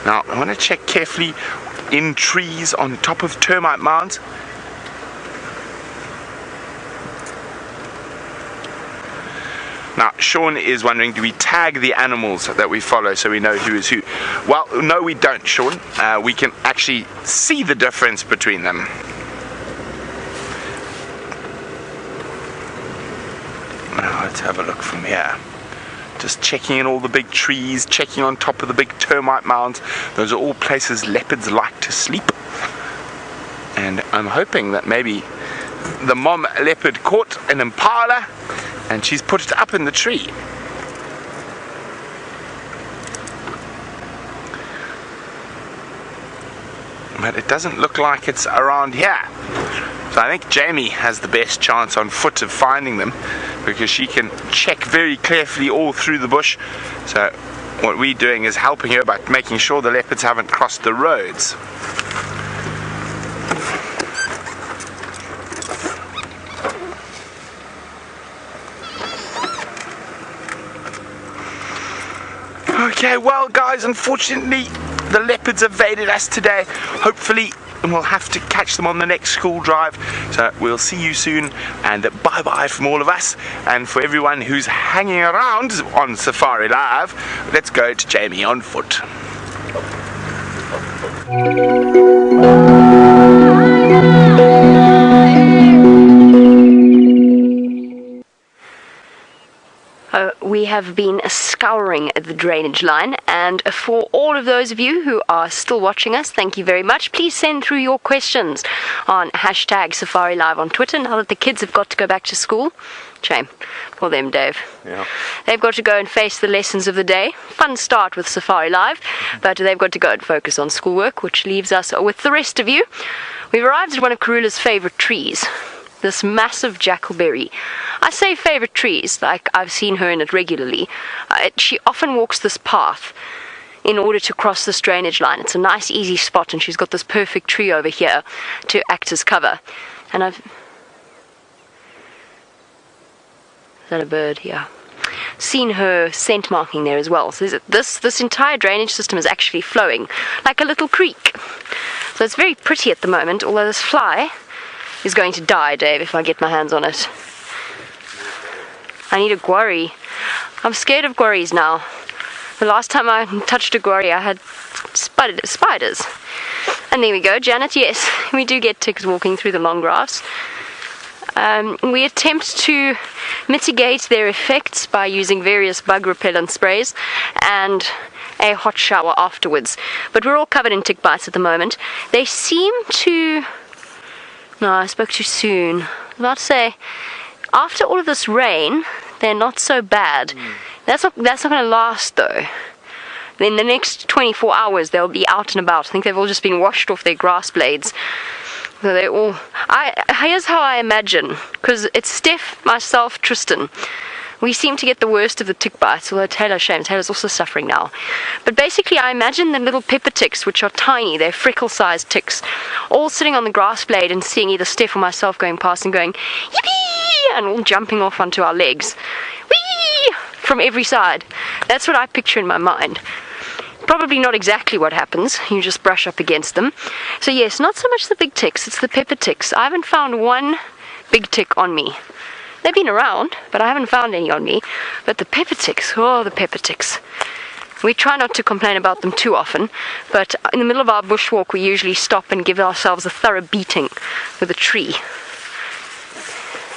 Now, I want to check carefully in trees on top of termite mounds. Now, Sean is wondering, do we tag the animals that we follow so we know who is who? Well, no, we don't, Sean. We can actually see the difference between them. Now, let's have a look from here. Just checking in all the big trees, checking on top of the big termite mounds. Those are all places leopards like to sleep. And I'm hoping that maybe the mom leopard caught an impala and she's put it up in the tree. But it doesn't look like it's around here. So I think Jamie has the best chance on foot of finding them, because she can check very carefully all through the bush. So what we're doing is helping her by making sure the leopards haven't crossed the roads. Okay, well guys, unfortunately the leopards evaded us today. Hopefully we'll have to catch them on the next school drive. So we'll see you soon, and bye bye from all of us. And for everyone who's hanging around on Safari Live, let's go to Jamie on foot. We have been scouring the drainage line, and for all of those of you who are still watching us, thank you very much. Please send through your questions on hashtag Safari Live on Twitter now that the kids have got to go back to school. Shame for them, Dave. Yeah. They've got to go and face the lessons of the day. Fun start with Safari Live, but they've got to go and focus on schoolwork, which leaves us with the rest of you. We've arrived at one of Karula's favourite trees, this massive jackalberry. I say favourite trees, like I've seen her in it regularly. She often walks this path in order to cross this drainage line. It's a nice easy spot, and she's got this perfect tree over here to act as cover. And Is that a bird? Yeah. Seen her scent marking there as well. So this entire drainage system is actually flowing like a little creek. So it's very pretty at the moment, although this fly is going to die, Dave, if I get my hands on it. I need a guarri. I'm scared of guarris now. The last time I touched a guarri, I had spiders. And there we go, Janet, yes, we do get ticks walking through the long grass. We attempt to mitigate their effects by using various bug repellent sprays and a hot shower afterwards. But we're all covered in tick bites at the moment. They seem to... No, I spoke too soon. I was about to say, after all of this rain, they're not so bad. That's not going to last, though. In the next 24 hours, they'll be out and about. I think they've all just been washed off their grass blades. So they all... Here's how I imagine, because it's Steph, myself, Tristan. We seem to get the worst of the tick bites, although Tayla, shame, Tayla's also suffering now. But basically, I imagine the little pepper ticks, which are tiny, they're freckle-sized ticks, all sitting on the grass blade and seeing either Steph or myself going past and going, yippee, and all jumping off onto our legs. Whee! From every side. That's what I picture in my mind. Probably not exactly what happens. You just brush up against them. So yes, not so much the big ticks, it's the pepper ticks. I haven't found one big tick on me. They've been around, but I haven't found any on me. But the pepper ticks, oh, the pepper ticks. We try not to complain about them too often, but in the middle of our bushwalk, we usually stop and give ourselves a thorough beating with a tree.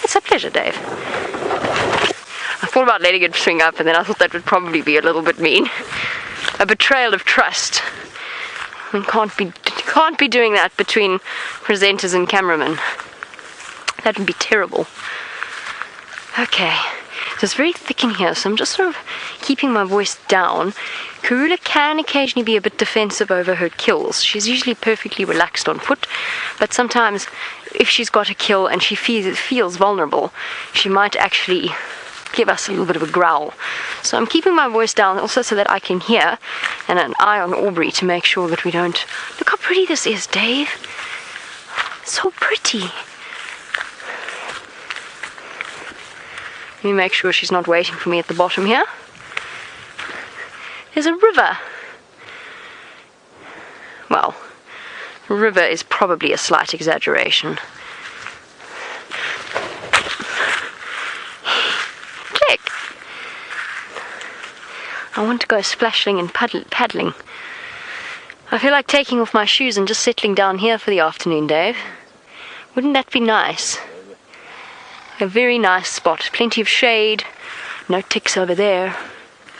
It's a pleasure, Dave. I thought about letting it swing up, and then I thought that would probably be a little bit mean. A betrayal of trust. You can't be doing that between presenters and cameramen. That would be terrible. Okay, It's very thick in here, so I'm just sort of keeping my voice down. Karula can occasionally be a bit defensive over her kills. She's usually perfectly relaxed on foot, but sometimes if she's got a kill and she feels vulnerable, she might actually give us a little bit of a growl. So I'm keeping my voice down also so that I can hear, and an eye on Aubrey to make sure that we don't... Look how pretty this is, Dave. So pretty. Let me make sure she's not waiting for me at the bottom here. There's a river. Well, river is probably a slight exaggeration. Click. I want to go splashing and paddling. I feel like taking off my shoes and just settling down here for the afternoon, Dave. Wouldn't that be nice? A very nice spot. Plenty of shade. No ticks over there.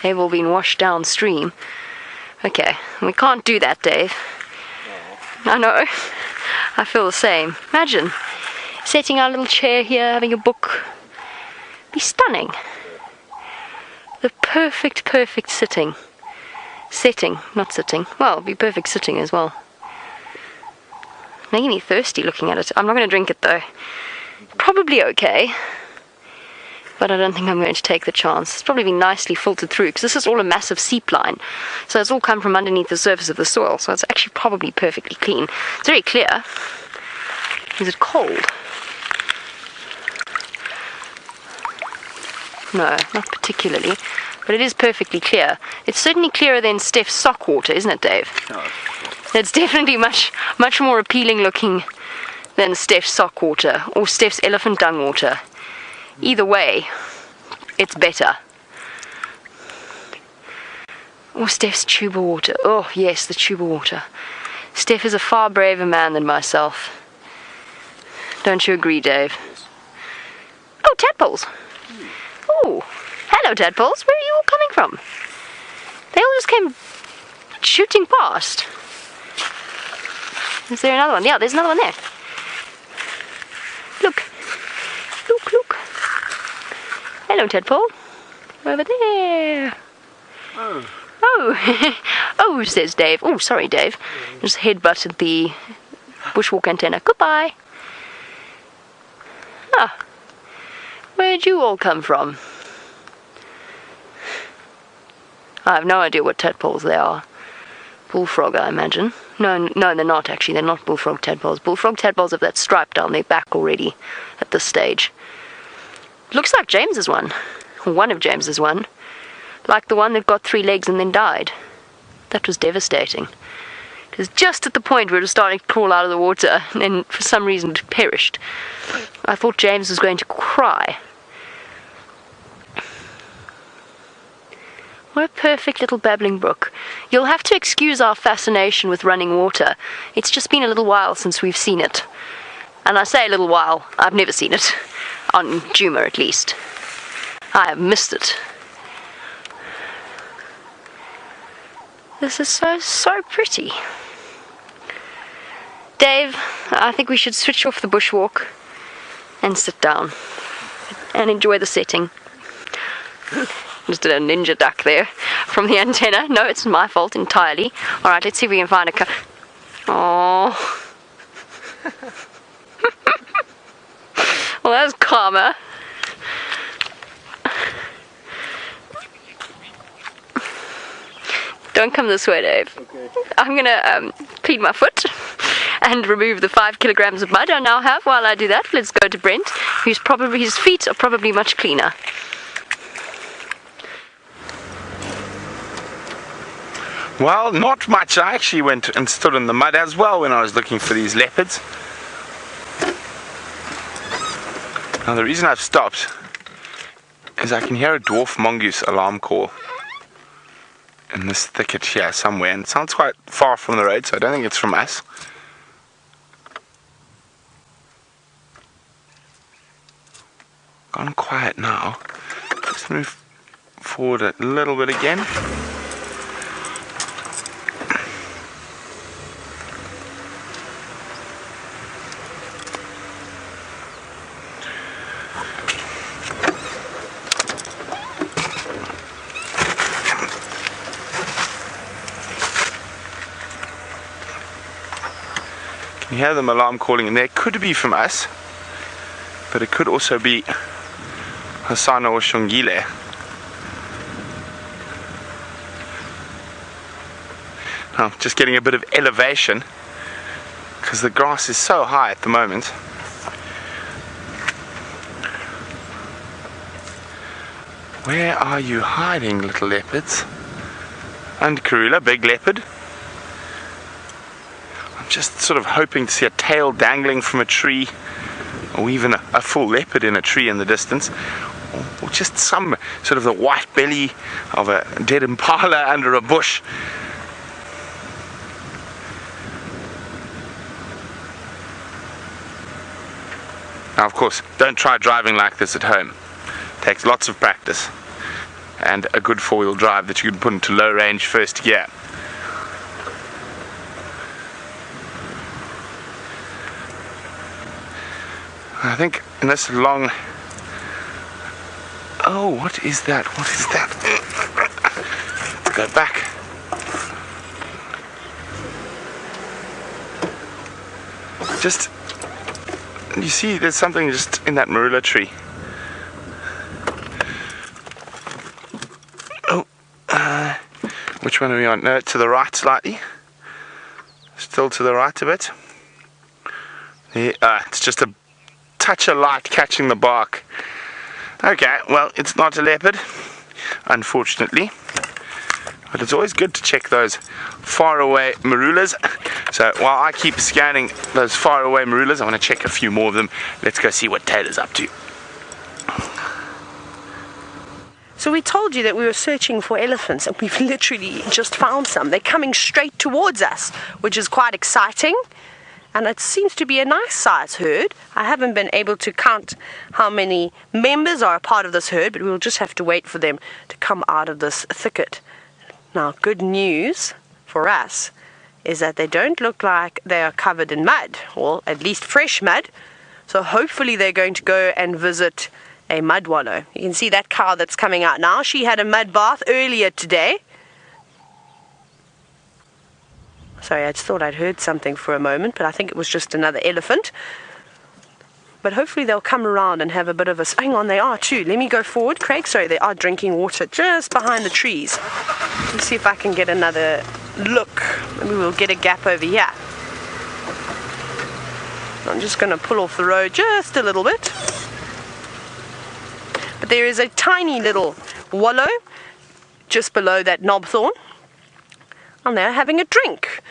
They've all been washed downstream. Okay, we can't do that, Dave. I know. I feel the same. Imagine setting our little chair here, having a book. Be stunning. The perfect sitting. Setting, not sitting. Well, it'd be perfect sitting as well. Making me thirsty looking at it. I'm not going to drink it though. Probably okay, but I don't think I'm going to take the chance. It's probably been nicely filtered through because this is all a massive seep line, so it's all come from underneath the surface of the soil, so it's actually probably perfectly clean. It's very clear. Is it cold? No, not particularly, but it is perfectly clear. It's certainly clearer than Steph's sock water, isn't it, Dave? No. It's definitely much more appealing looking than Steph's sock water or Steph's elephant dung water. Either way, it's better. Or Steph's tuba water. Oh yes, the tuba water. Steph is a far braver man than myself. Don't you agree, Dave? Oh, tadpoles. Oh, hello tadpoles. Where are you all coming from? They all just came shooting past. Is there another one? Yeah, there's another one there. Look. Look. Hello, tadpole. Over there. Oh. Oh, says Dave. Oh, sorry, Dave. Just headbutted the bushwalk antenna. Goodbye. Ah. Where'd you all come from? I have no idea what tadpoles they are. Bullfrog, I imagine. No, they're not actually. They're not bullfrog tadpoles. Bullfrog tadpoles have that stripe down their back already at this stage. Looks like James's one. Or one of James's one. Like the one that got 3 legs and then died. That was devastating. It was just at the point where it was starting to crawl out of the water, and then for some reason it perished. I thought James was going to cry. What a perfect little babbling brook. You'll have to excuse our fascination with running water. It's just been a little while since we've seen it. And I say a little while, I've never seen it. On Juma, at least. I have missed it. This is so pretty. Dave, I think we should switch off the bushwalk and sit down and enjoy the setting. Just did a ninja duck there from the antenna. No, it's my fault entirely. Alright, let's see if we can find a Oh. Well, that was calmer. Don't come this way, Dave. Okay. I'm going to clean my foot and remove the 5 kilograms of mud I now have. While I do that, let's go to Brent, his feet are probably much cleaner. Well, not much. I actually went and stood in the mud as well when I was looking for these leopards. Now the reason I've stopped is I can hear a dwarf mongoose alarm call in this thicket here somewhere, and it sounds quite far from the road, so I don't think it's from us. Gone quiet now. Let's move forward a little bit again. You hear them alarm calling, and that could be from us, but it could also be Hasana or Shongile. I'm just getting a bit of elevation because the grass is so high at the moment. Where are you hiding, little leopards? And Karula, big leopard. I'm just sort of hoping to see a tail dangling from a tree, or even a full leopard in a tree in the distance, or just some sort of the white belly of a dead impala under a bush. Now, of course, don't try driving like this at home. It takes lots of practice and a good four-wheel drive that you can put into low range first gear. I think in this long... Oh, what is that? What is that? Let's go back. Just... You see, there's something just in that marula tree. Oh, which one are we on? No, to the right slightly. Still to the right a bit. Yeah, it's just a touch of light catching the bark. Okay, well, it's not a leopard, unfortunately. But it's always good to check those far away marulas. So while I keep scanning those far away marulas, I want to check a few more of them. Let's go see what Tayla's up to. So we told you that we were searching for elephants, and we've literally just found some. They're coming straight towards us, which is quite exciting. And it seems to be a nice size herd. I haven't been able to count how many members are a part of this herd, but we'll just have to wait for them to come out of this thicket. Now, good news for us is that they don't look like they are covered in mud, or at least fresh mud. So hopefully they're going to go and visit a mud wallow. You can see that cow that's coming out now. She had a mud bath earlier today. Sorry, I just thought I'd heard something for a moment, but I think it was just another elephant. But hopefully they'll come around and have a bit of a... Hang on, they are too. Let me go forward, Craig. Sorry, they are drinking water just behind the trees. Let's see if I can get another look. Maybe we'll get a gap over here. I'm just going to pull off the road just a little bit. But there is a tiny little wallow just below that knobthorn. And they're having a drink.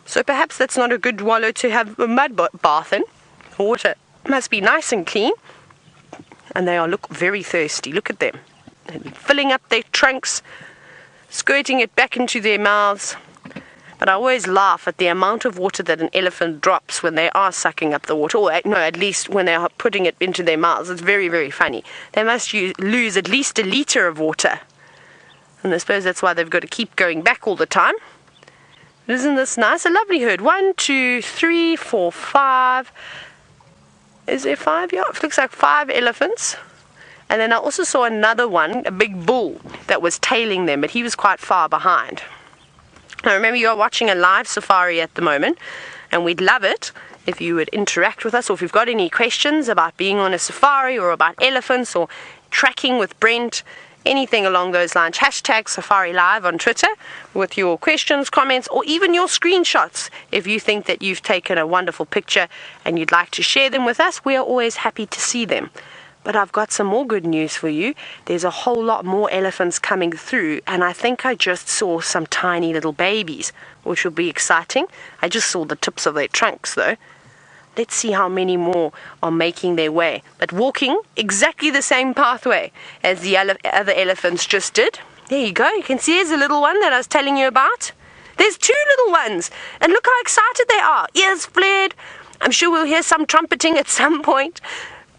So perhaps that's not a good wallow to have a mud bath in. The water must be nice and clean. And they look very thirsty. Look at them. They're filling up their trunks, squirting it back into their mouths. But I always laugh at the amount of water that an elephant drops when they are sucking up the water. Or no, at least when they are putting it into their mouths. It's very, very funny. They must lose at least a litre of water. And I suppose that's why they've got to keep going back all the time. Isn't this nice? A lovely herd. 1, 2, 3, 4, 5. Is there 5? Yeah, it looks like 5 elephants. And then I also saw another one, a big bull, that was tailing them, but he was quite far behind. Now remember, you're watching a live safari at the moment, and we'd love it if you would interact with us, or if you've got any questions about being on a safari, or about elephants, or tracking with Brent, anything along those lines. Hashtag Safari Live on Twitter with your questions, comments, or even your screenshots. If you think that you've taken a wonderful picture and you'd like to share them with us, we are always happy to see them. But I've got some more good news for you. There's a whole lot more elephants coming through, and I think I just saw some tiny little babies, which will be exciting. I just saw the tips of their trunks though. Let's see how many more are making their way, but walking exactly the same pathway as the other elephants just did. There you go. You can see there's a little one that I was telling you about. There's 2 little ones, and look how excited they are. Ears flared. I'm sure we'll hear some trumpeting at some point,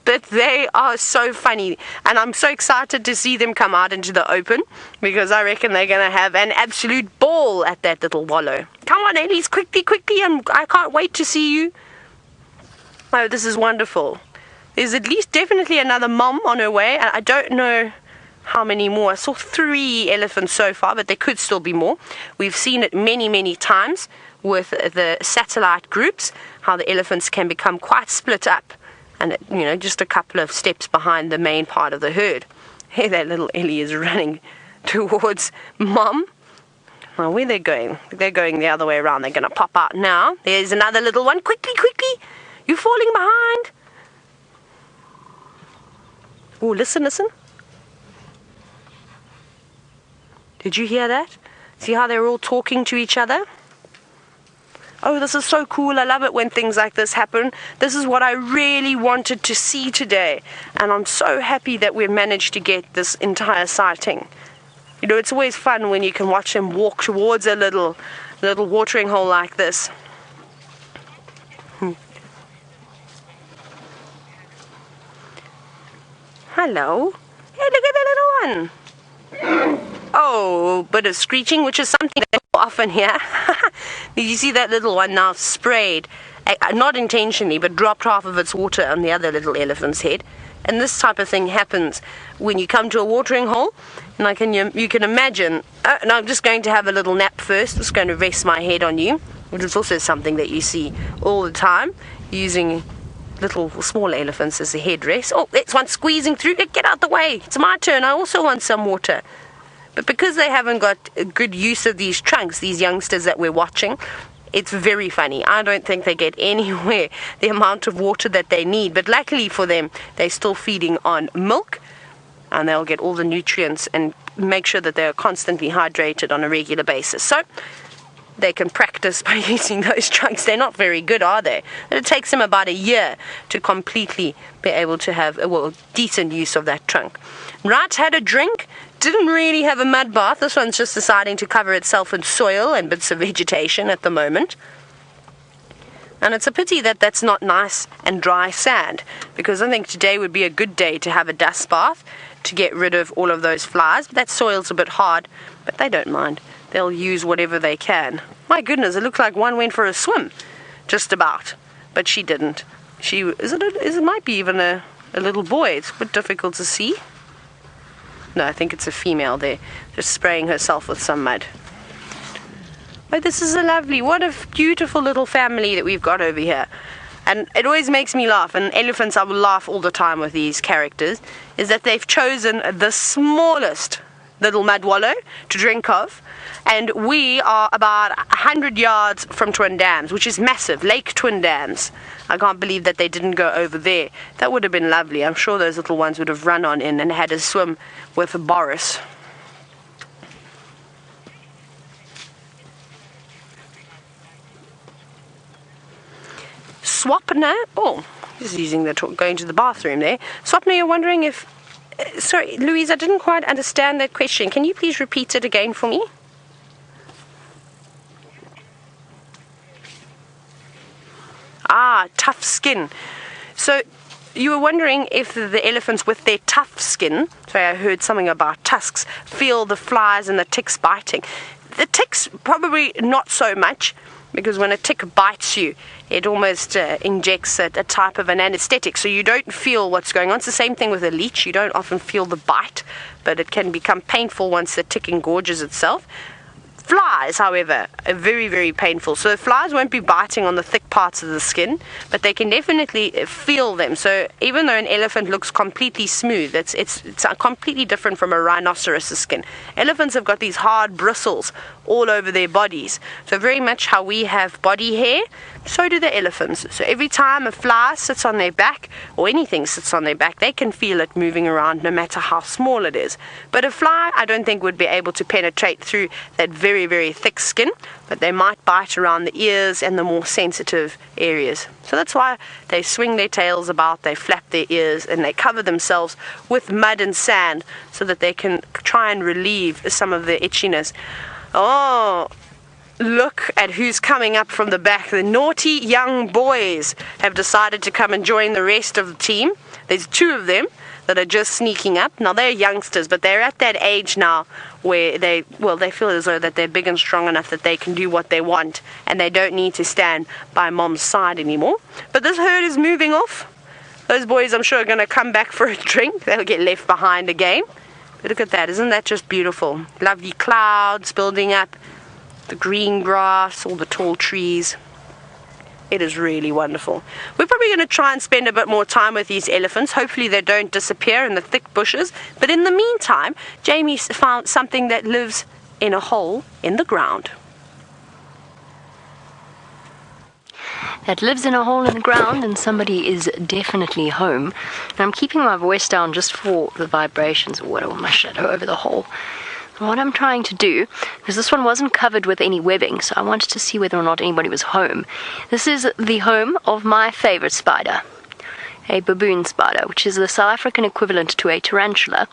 but they are so funny, and I'm so excited to see them come out into the open, because I reckon they're going to have an absolute ball at that little wallow. Come on, Ellies, quickly, I can't wait to see you. Oh, this is wonderful. There's at least definitely another mom on her way. I don't know how many more. I saw 3 elephants so far, but there could still be more. We've seen it many, many times with the satellite groups, how the elephants can become quite split up, and just a couple of steps behind the main part of the herd. Hey, that little Ellie is running towards Mom. Well, where they're going? They're going the other way around. They're going to pop out now. There's another little one. Quickly, quickly. You're falling behind. Oh, listen, listen. Did you hear that? See how they're all talking to each other? Oh, this is so cool. I love it when things like this happen. This is what I really wanted to see today. And I'm so happy that we managed to get this entire sighting. It's always fun when you can watch them walk towards a little watering hole like this. Hello. Hey, look at the little one. Oh, bit of screeching, which is something that I often hear. Did you see that little one now sprayed, not intentionally, but dropped half of its water on the other little elephant's head? And this type of thing happens when you come to a watering hole, and you can imagine, and I'm just going to have a little nap first, just going to rest my head on you, which is also something that you see all the time, using little small elephants as a headrest. Oh, there's one squeezing through. Get out the way. It's my turn. I also want some water. But because they haven't got a good use of these trunks, these youngsters that we're watching, it's very funny. I don't think they get anywhere the amount of water that they need. But luckily for them, they're still feeding on milk, and they'll get all the nutrients and make sure that they're constantly hydrated on a regular basis. So they can practice by using those trunks. They're not very good, are they? And it takes them about a year to completely be able to have decent use of that trunk. Right, had a drink. Didn't really have a mud bath. This one's just deciding to cover itself in soil and bits of vegetation at the moment. And it's a pity that that's not nice and dry sand, because I think today would be a good day to have a dust bath to get rid of all of those flies. But that soil's a bit hard, but they don't mind. They'll use whatever they can. My goodness, it looks like one went for a swim, just about, but she didn't. It might be even a little boy. It's a bit difficult to see. No, I think it's a female there, just spraying herself with some mud. But this is what a beautiful little family that we've got over here. And it always makes me laugh, and elephants, I will laugh all the time with these characters, is that they've chosen the smallest little mud wallow to drink of, and we are about 100 yards from Twin Dams, which is massive, Lake Twin Dams. I can't believe that they didn't go over there. That would have been lovely. I'm sure those little ones would have run on in and had a swim with Boris. Swapna, just going to the bathroom there. Swapna, you're wondering if, sorry, Louise, I didn't quite understand that question. Can you please repeat it again for me? Tough skin. So you were wondering if the elephants with their tough skin, sorry, I heard something about tusks, feel the flies and the ticks biting. The ticks probably not so much, because when a tick bites you, it almost injects a type of an anesthetic, so you don't feel what's going on. It's the same thing with a leech. You don't often feel the bite, but it can become painful once the tick engorges itself. Flies, however, are very, very painful. So flies won't be biting on the thick parts of the skin, but they can definitely feel them. So even though an elephant looks completely smooth, it's completely different from a rhinoceros's skin. Elephants have got these hard bristles all over their bodies. So very much how we have body hair, so do the elephants. So every time a fly sits on their back, or anything sits on their back, they can feel it moving around no matter how small it is. But a fly, I don't think, would be able to penetrate through that very, very thick skin, but they might bite around the ears and the more sensitive areas. So that's why they swing their tails about, they flap their ears, and they cover themselves with mud and sand so that they can try and relieve some of the itchiness. Oh, look at who's coming up from the back. The naughty young boys have decided to come and join the rest of the team. There's 2 of them that are just sneaking up. Now, they're youngsters, but they're at that age now where they feel as though that they're big and strong enough that they can do what they want, and they don't need to stand by Mom's side anymore. But this herd is moving off. Those boys, I'm sure, are going to come back for a drink. They'll get left behind again. Look at that, isn't that just beautiful? Lovely clouds building up, the green grass, all the tall trees. It is really wonderful. We're probably going to try and spend a bit more time with these elephants. Hopefully they don't disappear in the thick bushes. But in the meantime, Jamie found something that lives in a hole in the ground. That lives in a hole in the ground, and somebody is definitely home. And I'm keeping my voice down just for the vibrations or whatever, my shadow over the hole. And what I'm trying to do, because this one wasn't covered with any webbing, so I wanted to see whether or not anybody was home. This is the home of my favorite spider, a baboon spider, which is the South African equivalent to a tarantula.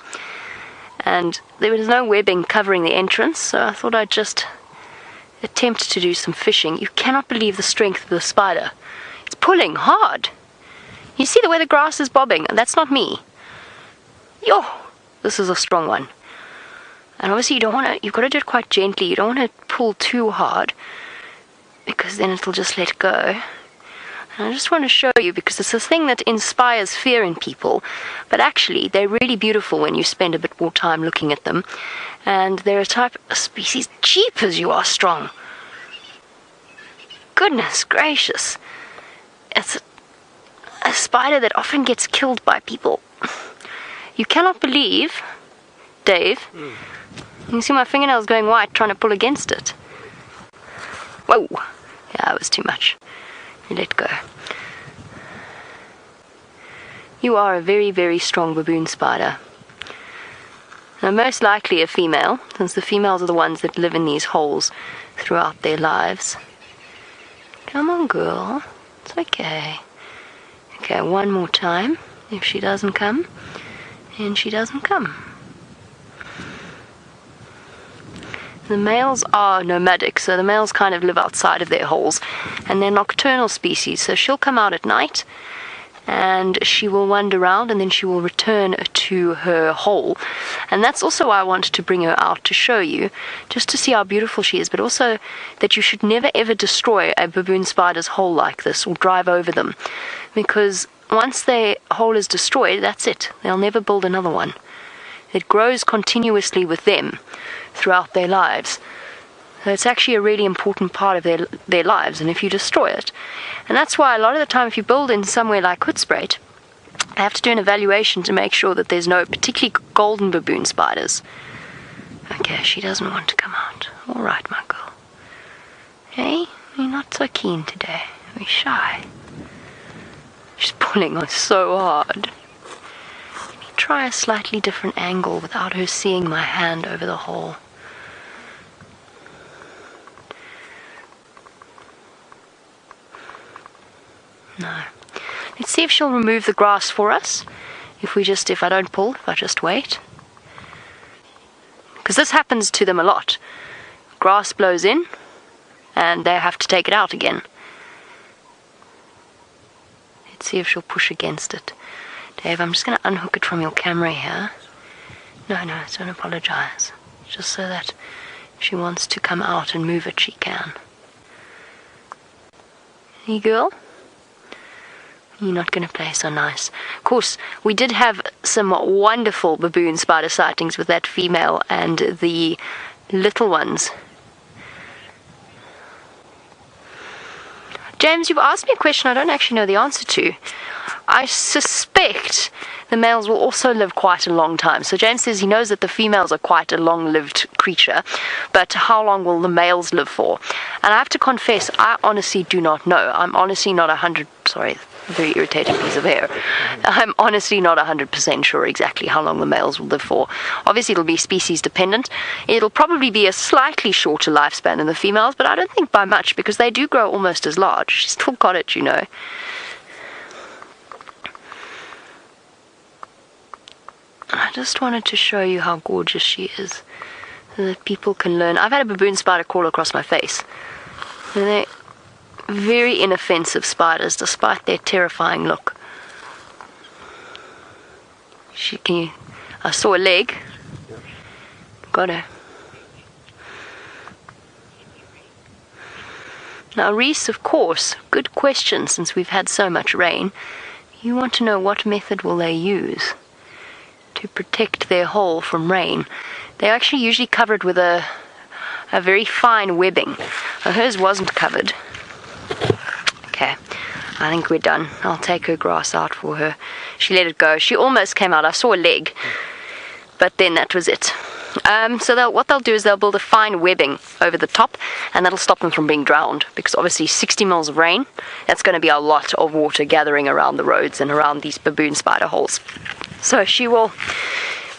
And there was no webbing covering the entrance, so I thought I'd just attempt to do some fishing. You cannot believe the strength of the spider. It's pulling hard. You see the way the grass is bobbing, and that's not me. Yo, this is a strong one. And obviously you've got to do it quite gently. You don't want to pull too hard, because then it'll just let go. And I just want to show you, because it's a thing that inspires fear in people, but actually they're really beautiful when you spend a bit more time looking at them. And they're a type of species. Jeepers, you are strong. Goodness gracious. It's a spider that often gets killed by people. You cannot believe, Dave, you can see my fingernails going white trying to pull against it. Whoa. Yeah, that was too much. Let go. You are a very, very strong baboon spider. Now, most likely a female, since the females are the ones that live in these holes throughout their lives. Come on, girl. It's okay. Okay, one more time. If she doesn't come, and she doesn't come. The males are nomadic, so the males kind of live outside of their holes, and they're nocturnal species, so she'll come out at night, and she will wander around, and then she will return to her hole. And that's also why I wanted to bring her out, to show you, just to see how beautiful she is, but also that you should never ever destroy a baboon spider's hole like this, or drive over them, because once their hole is destroyed, that's it. They'll never build another one. It grows continuously with them throughout their lives. So it's actually a really important part of their lives, and if you destroy it. And that's why a lot of the time if you build in somewhere like Hoedspruit, I have to do an evaluation to make sure that there's no particularly golden baboon spiders. Okay, she doesn't want to come out. All right, my girl. Hey, you're not so keen today. You're shy. She's pulling us so hard. Let me try a slightly different angle without her seeing my hand over the hole. No. Let's see if she'll remove the grass for us. If I don't pull, if I just wait. Because this happens to them a lot. Grass blows in, and they have to take it out again. Let's see if she'll push against it. Dave, I'm just going to unhook it from your camera here. No, don't apologize. Just so that if she wants to come out and move it, she can. Hey, girl? You're not going to play so nice. Of course, we did have some wonderful baboon spider sightings with that female and the little ones. James, you've asked me a question I don't actually know the answer to. I suspect the males will also live quite a long time. So James says he knows that the females are quite a long-lived creature, but how long will the males live for? And I have to confess, I honestly do not know. I'm honestly not 100... Sorry, very irritating piece of hair. I'm honestly not 100% sure exactly how long the males will live for. Obviously, it'll be species dependent. It'll probably be a slightly shorter lifespan than the females, but I don't think by much, because they do grow almost as large. She's still got it, you know. I just wanted to show you how gorgeous she is, so that people can learn. I've had a baboon spider crawl across my face. And they're very inoffensive spiders, despite their terrifying look. I saw a leg. Got her. Now, Reese, of course, good question, since we've had so much rain. You want to know what method will they use to protect their hole from rain. They're actually usually covered with a very fine webbing. Now, hers wasn't covered. Okay, I think we're done. I'll take her grass out for her. She let it go. She almost came out. I saw a leg, but then that was it. So what they'll do is they'll build a fine webbing over the top, and that'll stop them from being drowned, because obviously 60 mils of rain, that's going to be a lot of water gathering around the roads and around these baboon spider holes. So she will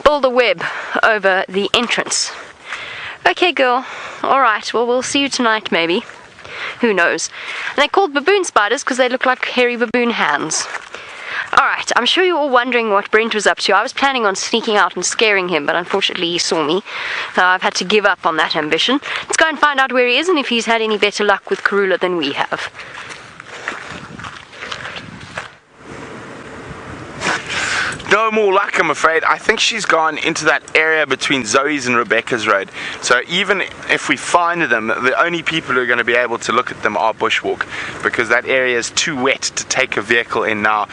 build a web over the entrance. Okay, girl. Alright, well, we'll see you tonight, maybe. Who knows? And they're called baboon spiders because they look like hairy baboon hands. Alright, I'm sure you're all wondering what Brent was up to. I was planning on sneaking out and scaring him, but unfortunately he saw me. I've had to give up on that ambition. Let's go and find out where he is and if he's had any better luck with Karula than we have. No more luck, I'm afraid. I think she's gone into that area between Zoe's and Rebecca's road. So even if we find them, the only people who are going to be able to look at them are Bushwalk, because that area is too wet to take a vehicle in now.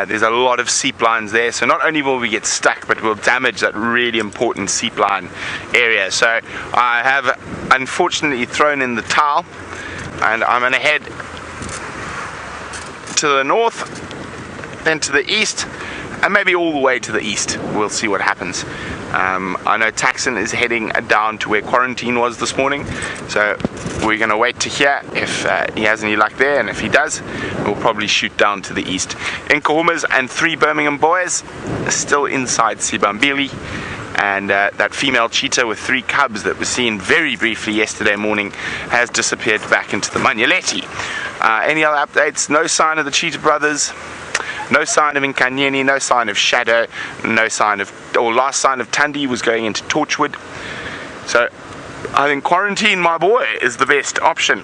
There's a lot of seep lines there, so not only will we get stuck, but we'll damage that really important seep line area. So I have unfortunately thrown in the towel, and I'm going to head to the north, then to the east, and maybe all the way to the east. We'll see what happens. I know Taxon is heading down to where quarantine was this morning, so we're going to wait to hear if he has any luck there, and if he does, we'll probably shoot down to the east. Nkahumas and 3 Birmingham boys are still inside Sibambili, and that female cheetah with 3 cubs that was seen very briefly yesterday morning has disappeared back into the Manyeleti. Any other updates? No sign of the Cheetah brothers. No sign of Nkanyeni, no sign of Shadow, no sign of, or last sign of Tundi was going into Torchwood. So I think quarantine, my boy, is the best option.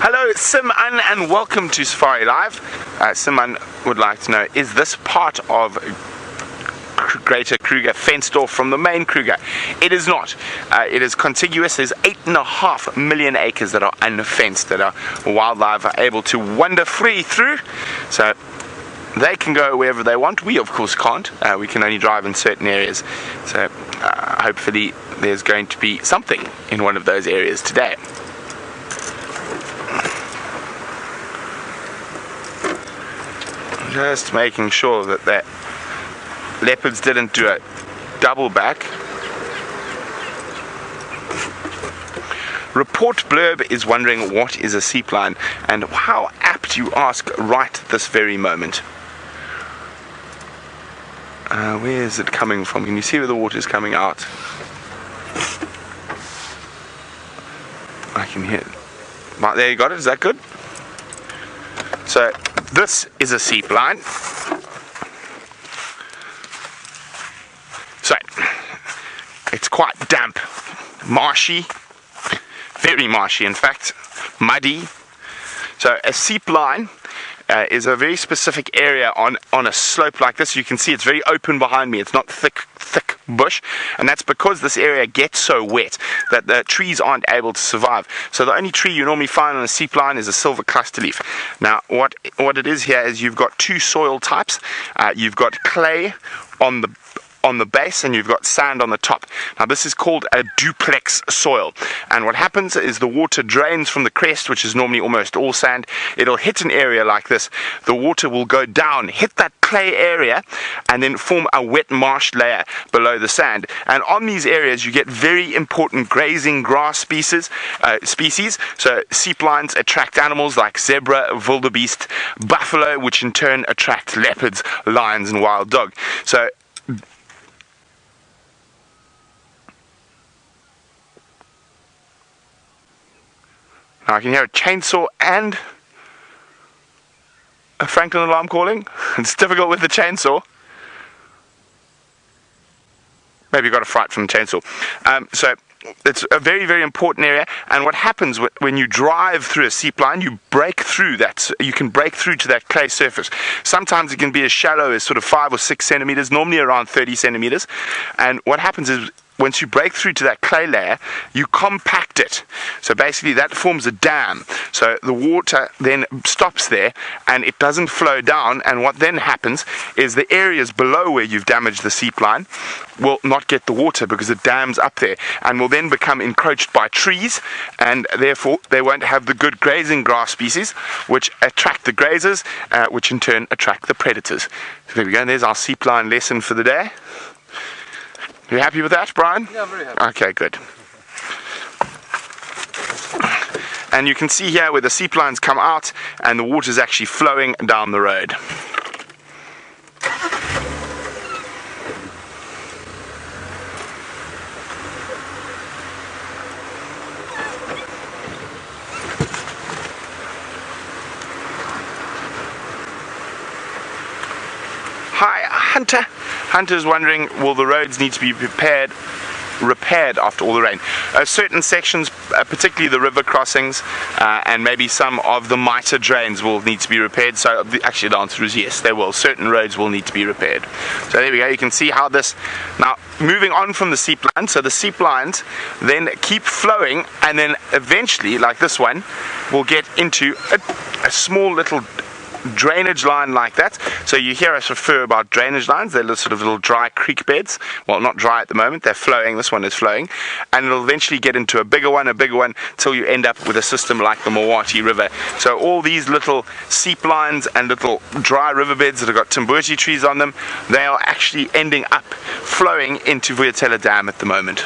Hello, Simon, and welcome to Safari Live. Simon would like to know, is this part of Greater Kruger fenced off from the main Kruger? It is not. It is contiguous. There's 8.5 million acres that are unfenced, that our wildlife are able to wander free through. So they can go wherever they want. We, of course, can't. We can only drive in certain areas. So hopefully there's going to be something in one of those areas today. Just making sure that the leopards didn't do a double back. Report Blurb is wondering what is a seep line, and how apt you ask right this very moment. Where is it coming from? Can you see where the water is coming out? I can hear it. Right, there you got it. Is that good? So this is a seep line. So it's quite damp, marshy, very marshy in fact, muddy. So a seep line is a very specific area on a slope like this. You can see it's very open behind me. It's not thick bush, and that's because this area gets so wet that the trees aren't able to survive. So the only tree you normally find on a seep line is a silver cluster leaf. Now what it is here is you've got 2 soil types. You've got clay on the base, and you've got sand on the top. Now this is called a duplex soil, and what happens is the water drains from the crest, which is normally almost all sand. It'll hit an area like this, the water will go down, hit that clay area, and then form a wet marsh layer below the sand. And on these areas you get very important grazing grass species. So seep lines attract animals like zebra, wildebeest, buffalo, which in turn attract leopards, lions and wild dog. So now I can hear a chainsaw and a Franklin alarm calling. It's difficult with the chainsaw. Maybe you got a fright from the chainsaw. So it's a very, very important area. And what happens when you drive through a seep line, you break through that. You can break through to that clay surface. Sometimes it can be as shallow as sort of 5 or 6 centimeters, normally around 30 centimeters. And what happens is, once you break through to that clay layer, you compact it. So basically that forms a dam. So the water then stops there and it doesn't flow down. And what then happens is the areas below where you've damaged the seep line will not get the water because it dams up there and will then become encroached by trees, and therefore they won't have the good grazing grass species which attract the grazers, which in turn attract the predators. So there we go, and there's our seep line lesson for the day. You happy with that, Brian? Yeah, I'm very happy. Okay, good. And you can see here where the seep lines come out and the water is actually flowing down the road. Hi, Hunter. Hunter's wondering, will the roads need to be repaired after all the rain? Certain sections, particularly the river crossings, and maybe some of the mitre drains will need to be repaired. So actually the answer is yes, they will. Certain roads will need to be repaired. So there we go, you can see how this, now moving on from the seep line, so the seep lines then keep flowing, and then eventually, like this one, will get into a small little drainage line like that. So you hear us refer about drainage lines. They're sort of little dry creek beds. Well, not dry at the moment, they're flowing. This one is flowing, and it'll eventually get into a bigger one, till you end up with a system like the Mawati River. So all these little seep lines and little dry riverbeds that have got timbuti trees on them, they are actually ending up flowing into Vuyatela Dam at the moment.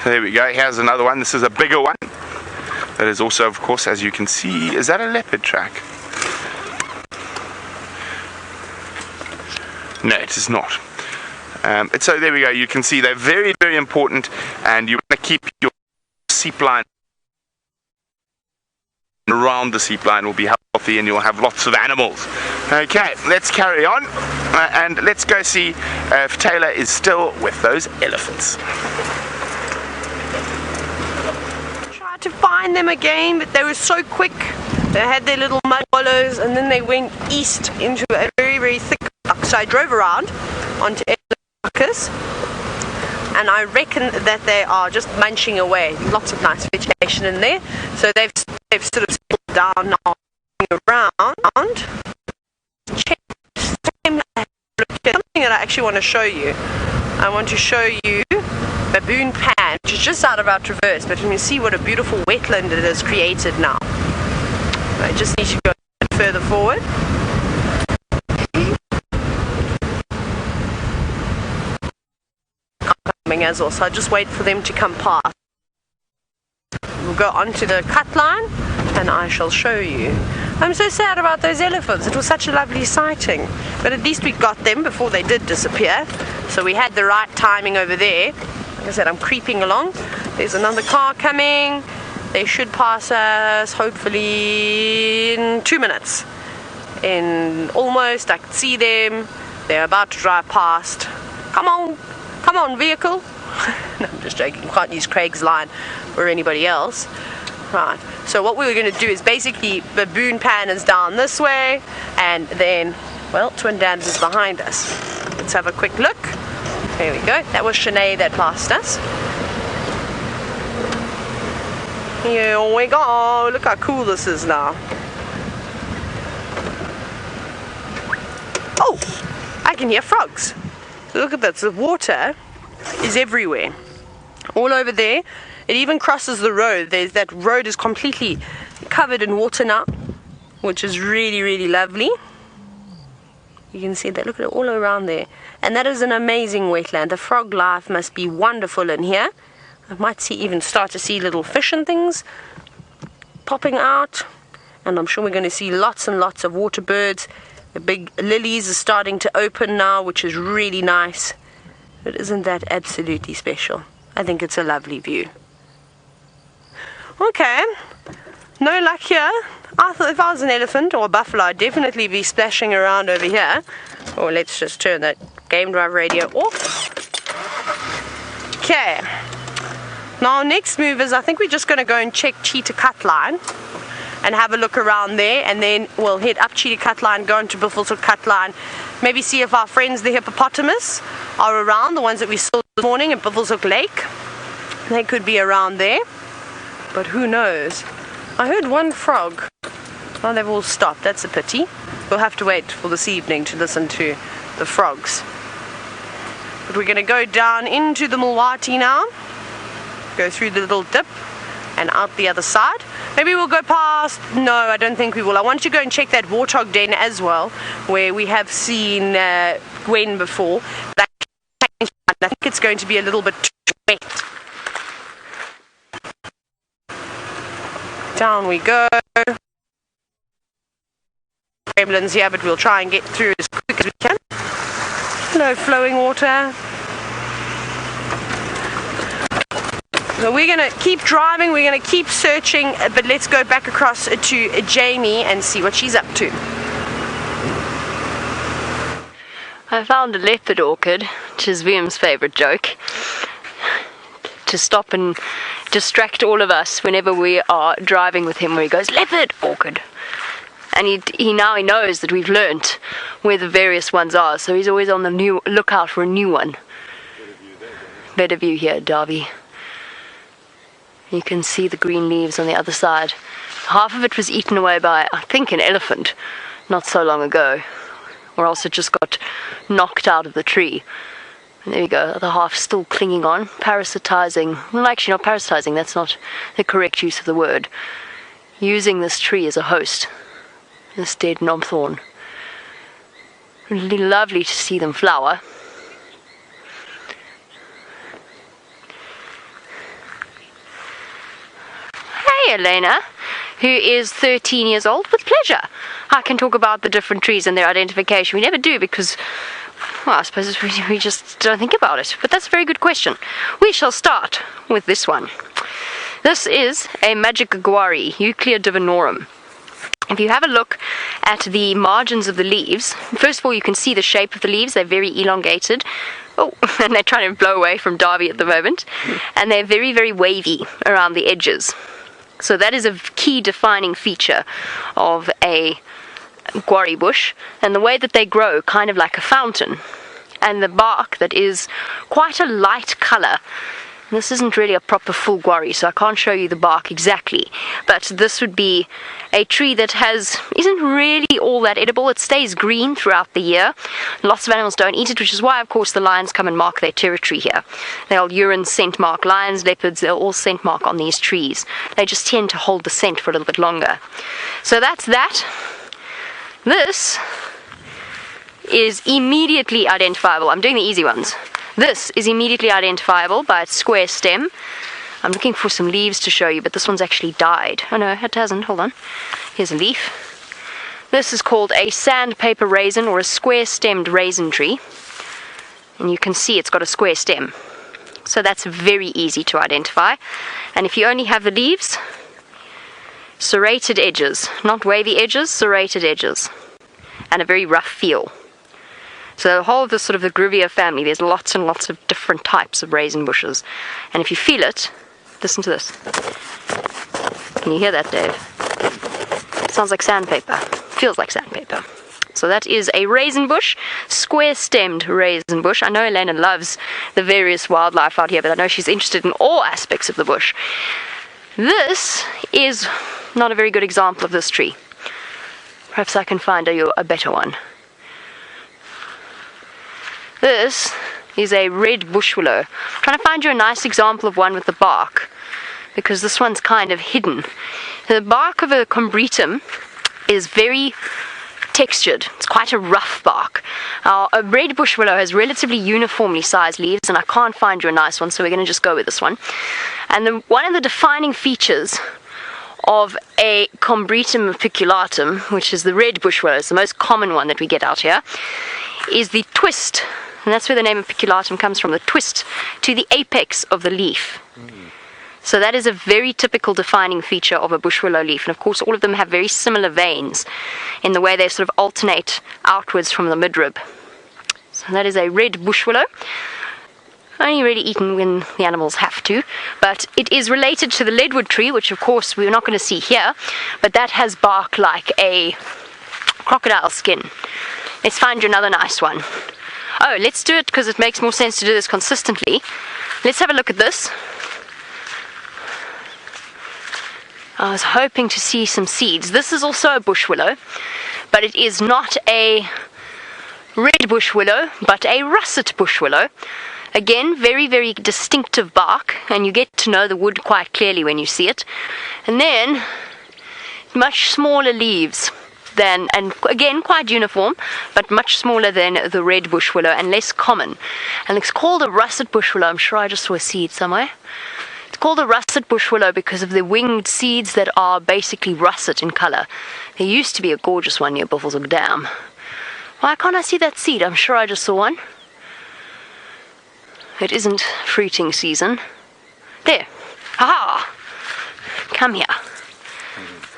So there we go, here's another one. This is a bigger one. That is also, of course, as you can see, is that a leopard track? No, it is not. So there we go, you can see they're very, very important, and you want to keep your seep line around the seep line will be healthy, and you'll have lots of animals. Okay, let's carry on, and let's go see if Tayla is still with those elephants. Tried to find them again, but they were so quick. They had their little mud wallows, and then they went east into a very, very thick rock. So I drove around onto Ellies, and I reckon that they are just munching away. Lots of nice vegetation in there. So they've sort of settled down now, around. Something that I actually want to show you. I want to show you Baboon Pan, which is just out of our traverse, but you can see what a beautiful wetland it has created now. I just need to go a bit further forward. Coming as well, so I'll just wait for them to come past. We'll go onto the cut line and I shall show you. I'm so sad about those elephants. It was such a lovely sighting, but at least we got them before they did disappear. So we had the right timing over there. Like I said, I'm creeping along. There's another car coming. They should pass us hopefully in 2 minutes. In almost, I can see them. They're about to drive past. Come on, vehicle. No, I'm just joking. Can't use Craig's line or anybody else. Right. So what we were going to do is basically Baboon Pan is down this way, and then, well, Twin Dams is behind us. Let's have a quick look. There we go. That was Shanae that passed us. Here we go. Look how cool this is now. Oh, I can hear frogs. Look at that. The water is everywhere. All over there. It even crosses the road. That road is completely covered in water now, which is really, really lovely. You can see that. Look at it all around there. And that is an amazing wetland. The frog life must be wonderful in here. I might even start to see little fish and things popping out, and I'm sure we're going to see lots and lots of water birds. The big lilies are starting to open now, which is really nice. But isn't that absolutely special? I think it's a lovely view. Okay, no luck here. I thought if I was an elephant or a buffalo, I'd definitely be splashing around over here. Or let's just turn that game drive radio off. Okay. Now our next move is I think we're just going to go and check Cheetah Cutline and have a look around there, and then we'll head up Cheetah Cutline, go into Bushwalk Cutline, maybe see if our friends the hippopotamus are around, the ones that we saw this morning at Bushwalk Lake. They could be around there, but who knows. I heard one frog. Oh, they've all stopped. That's a pity. We'll have to wait for this evening to listen to the frogs. But we're going to go down into the Mulwati now, go through the little dip and out the other side. Maybe we'll go past, no, I don't think we will. I want to go and check that warthog den as well, where we have seen Gwen before. I think it's going to be a little bit wet. Down we go. Gremlins here, but we'll try and get through as quick as we can. Hello, flowing water. So we're going to keep driving, we're going to keep searching, but let's go back across to Jamie and see what she's up to. I found a leopard orchid, which is William's favourite joke, to stop and distract all of us whenever we are driving with him, where he goes, leopard orchid. And he now knows that we've learnt where the various ones are, so he's always on the lookout for a new one. Better view here, Darby. You can see the green leaves on the other side. Half of it was eaten away by, I think, an elephant not so long ago, or else it just got knocked out of the tree. And there you go, the half still clinging on, parasitizing. Well, actually not parasitizing, that's not the correct use of the word. Using this tree as a host, this dead knobthorn. Really lovely to see them flower. Hey, Elena, who is 13 years old. With pleasure. I can talk about the different trees and their identification. We never do because, well, I suppose we just don't think about it. But that's a very good question. We shall start with this one. This is a Magic Guari, Euclea divinorum. If you have a look at the margins of the leaves, first of all you can see the shape of the leaves. They're very elongated. Oh, and they're trying to blow away from Darby at the moment. And they're very, very wavy around the edges. So that is a key defining feature of a guari bush, and the way that they grow, kind of like a fountain, and the bark that is quite a light colour. This isn't really a proper full guari, so I can't show you the bark exactly, but this would be a tree that isn't really all that edible. It stays green throughout the year. Lots of animals don't eat it, which is why, of course, the lions come and mark their territory here. They'll urine scent mark. Lions, leopards, they'll all scent mark on these trees. They just tend to hold the scent for a little bit longer. So that's that. This is immediately identifiable. I'm doing the easy ones. This is immediately identifiable by its square stem. I'm looking for some leaves to show you, but this one's actually died. Oh no, it hasn't. Hold on. Here's a leaf. This is called a sandpaper raisin, or a square-stemmed raisin tree. And you can see it's got a square stem. So that's very easy to identify. And if you only have the leaves, serrated edges. Not wavy edges, serrated edges. And a very rough feel. So the whole of the sort of the Grivia family, there's lots and lots of different types of raisin bushes. And if you feel it, listen to this. Can you hear that, Dave? It sounds like sandpaper. Feels like sandpaper. So that is a raisin bush, square-stemmed raisin bush. I know Elena loves the various wildlife out here, but I know she's interested in all aspects of the bush. This is not a very good example of this tree. Perhaps I can find you a better one. This is a red bush willow. I'm trying to find you a nice example of one with the bark, because this one's kind of hidden. The bark of a combretum is very textured. It's quite a rough bark. A red bush willow has relatively uniformly sized leaves, and I can't find you a nice one, so we're going to just go with this one. And one of the defining features of a combretum apiculatum, which is the red bush willow, it's the most common one that we get out here, is the twist. And that's where the name apiculatum comes from, the twist to the apex of the leaf. So that is a very typical defining feature of a bush willow leaf. And of course all of them have very similar veins in the way they sort of alternate outwards from the midrib. So that is a red bush willow. Only really eaten when the animals have to, but it is related to the leadwood tree, which of course we're not going to see here, but that has bark like a crocodile skin. Let's find you another nice one. Oh, let's do it because it makes more sense to do this consistently. Let's have a look at this. I was hoping to see some seeds. This is also a bush willow, but it is not a red bush willow, but a russet bush willow. Again, very, very distinctive bark, and you get to know the wood quite clearly when you see it. And then, much smaller leaves than, and again quite uniform, but much smaller than the red bush willow and less common. And it's called a russet bush willow. I'm sure I just saw a seed somewhere. It's called a russet bush willow because of the winged seeds that are basically russet in colour. There used to be a gorgeous one near Buffelshoek Dam. Why can't I see that seed? I'm sure I just saw one. It isn't fruiting season. There. Aha! Come here.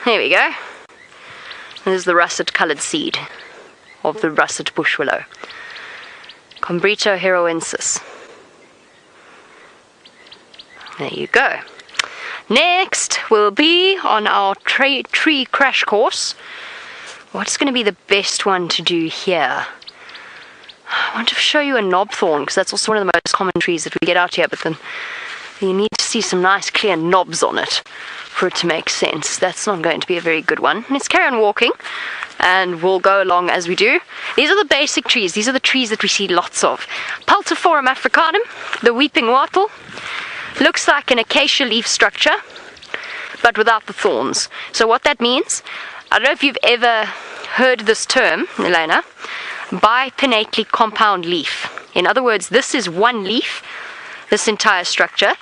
There we go. There's the russet coloured seed of the russet bush willow. Combrito heroensis. There you go. Next we'll be on our tree crash course. What's going to be the best one to do here? I want to show you a knobthorn because that's also one of the most common trees that we get out here, but then you need to see some nice clear knobs on it for it to make sense. That's not going to be a very good one. Let's carry on walking and we'll go along as we do. These are the basic trees. These are the trees that we see lots of. Pultiforum africanum, the weeping wattle. Looks like an acacia leaf structure, but without the thorns. So what that means, I don't know if you've ever heard this term, Elena, bipinnately compound leaf. In other words, this is one leaf, this entire structure,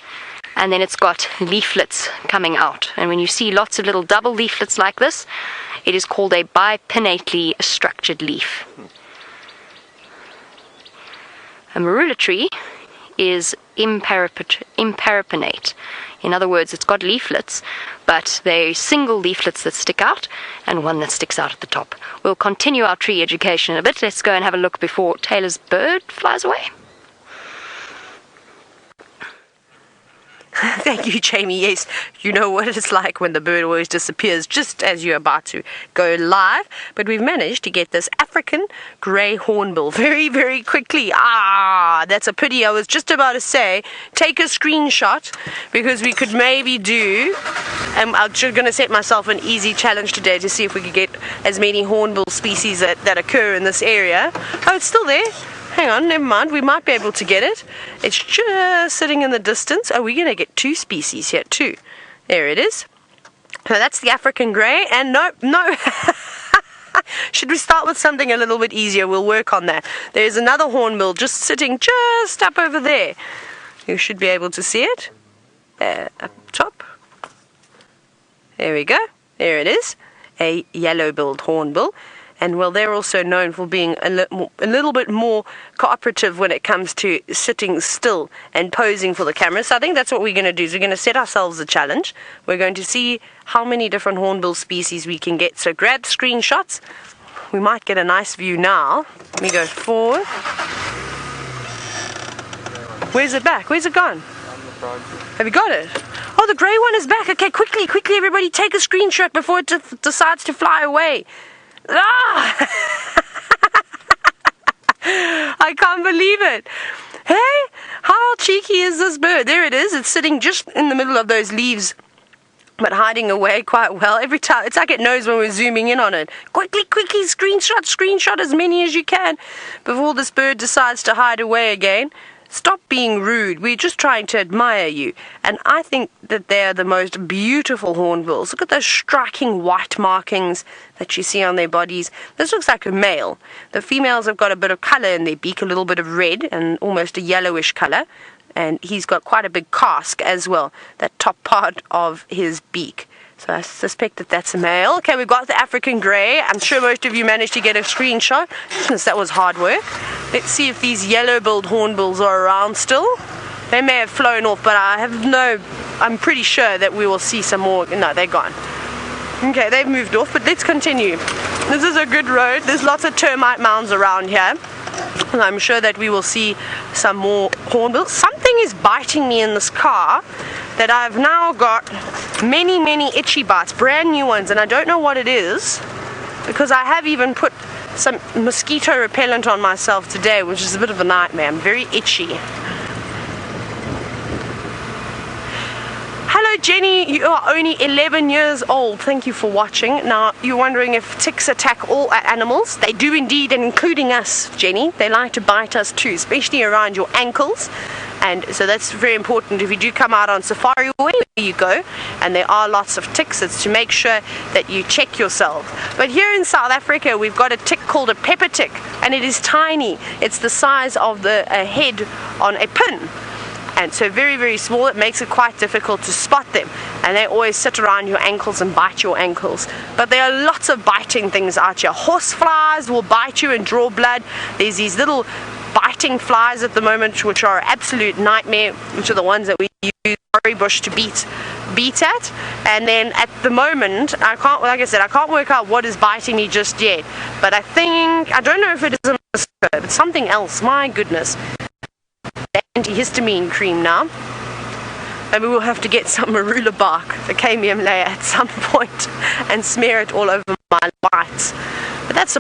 and then it's got leaflets coming out. And when you see lots of little double leaflets like this, it is called a bipinnately structured leaf. A marula tree is imparipinnate. In other words, it's got leaflets, but they're single leaflets that stick out and one that sticks out at the top. We'll continue our tree education in a bit. Let's go and have a look before Taylor's bird flies away. Thank you, Jamie. Yes, you know what it's like when the bird always disappears just as you're about to go live. But we've managed to get this African grey hornbill very, very quickly. That's a pity. I was just about to say, take a screenshot because we could maybe do, I'm just going to set myself an easy challenge today to see if we could get as many hornbill species that occur in this area. Oh, it's still there. Hang on, never mind, we might be able to get it. It's just sitting in the distance. Oh, we're going to get two species here too. There it is. So that's the African grey, and no. Should we start with something a little bit easier? We'll work on that. There's another hornbill just sitting just up over there. You should be able to see it. Up top. There we go. There it is. A yellow-billed hornbill. And well, they're also known for being a little bit more cooperative when it comes to sitting still and posing for the camera. So I think that's what we're going to do. Is we're going to set ourselves a challenge. We're going to see how many different hornbill species we can get. So grab screenshots. We might get a nice view now. Let me go forward. Where's it back? Where's it gone? Have you got it? Oh, the grey one is back. Okay, quickly, everybody take a screenshot before it decides to fly away. I can't believe it. Hey, how cheeky is this bird? There it is. It's sitting just in the middle of those leaves, but hiding away quite well. Every time, it's like it knows when we're zooming in on it. Quickly, screenshot as many as you can before this bird decides to hide away again. Stop being rude. We're just trying to admire you. And I think that they're the most beautiful hornbills. Look at those striking white markings that you see on their bodies. This looks like a male. The females have got a bit of colour in their beak, a little bit of red and almost a yellowish colour. And he's got quite a big casque as well, that top part of his beak. So I suspect that that's a male. Okay, we've got the African grey. I'm sure most of you managed to get a screenshot. That was hard work. Let's see if these yellow-billed hornbills are around still. They may have flown off, but I'm pretty sure that we will see some more. No, they're gone. Okay, they've moved off, but let's continue. This is a good road. There's lots of termite mounds around here. I'm sure that we will see some more hornbills. Something is biting me in this car that I've now got many itchy bites, brand new ones, and I don't know what it is because I have even put some mosquito repellent on myself today, which is a bit of a nightmare. I'm very itchy. Hello Jenny, you are only 11 years old. Thank you for watching. Now you're wondering if ticks attack all animals. They do indeed, and including us, Jenny. They like to bite us too, especially around your ankles. And so that's very important if you do come out on safari or wherever you go and there are lots of ticks. It's to make sure that you check yourself. But here in South Africa we've got a tick called a pepper tick, and it is tiny. It's the size of the head on a pin. And so very small. It makes it quite difficult to spot them, and they always sit around your ankles and bite your ankles. But there are lots of biting things out here. Horseflies will bite you and draw blood. There's these little biting flies at the moment which are an absolute nightmare, which are the ones that we use curry bush to beat at. And then at the moment I can't work out what is biting me just yet, but I don't know if it is a mosquito, but something else. My goodness. Antihistamine cream now. Maybe we'll have to get some marula bark, the cadmium layer, at some point and smear it all over my bites. But that's a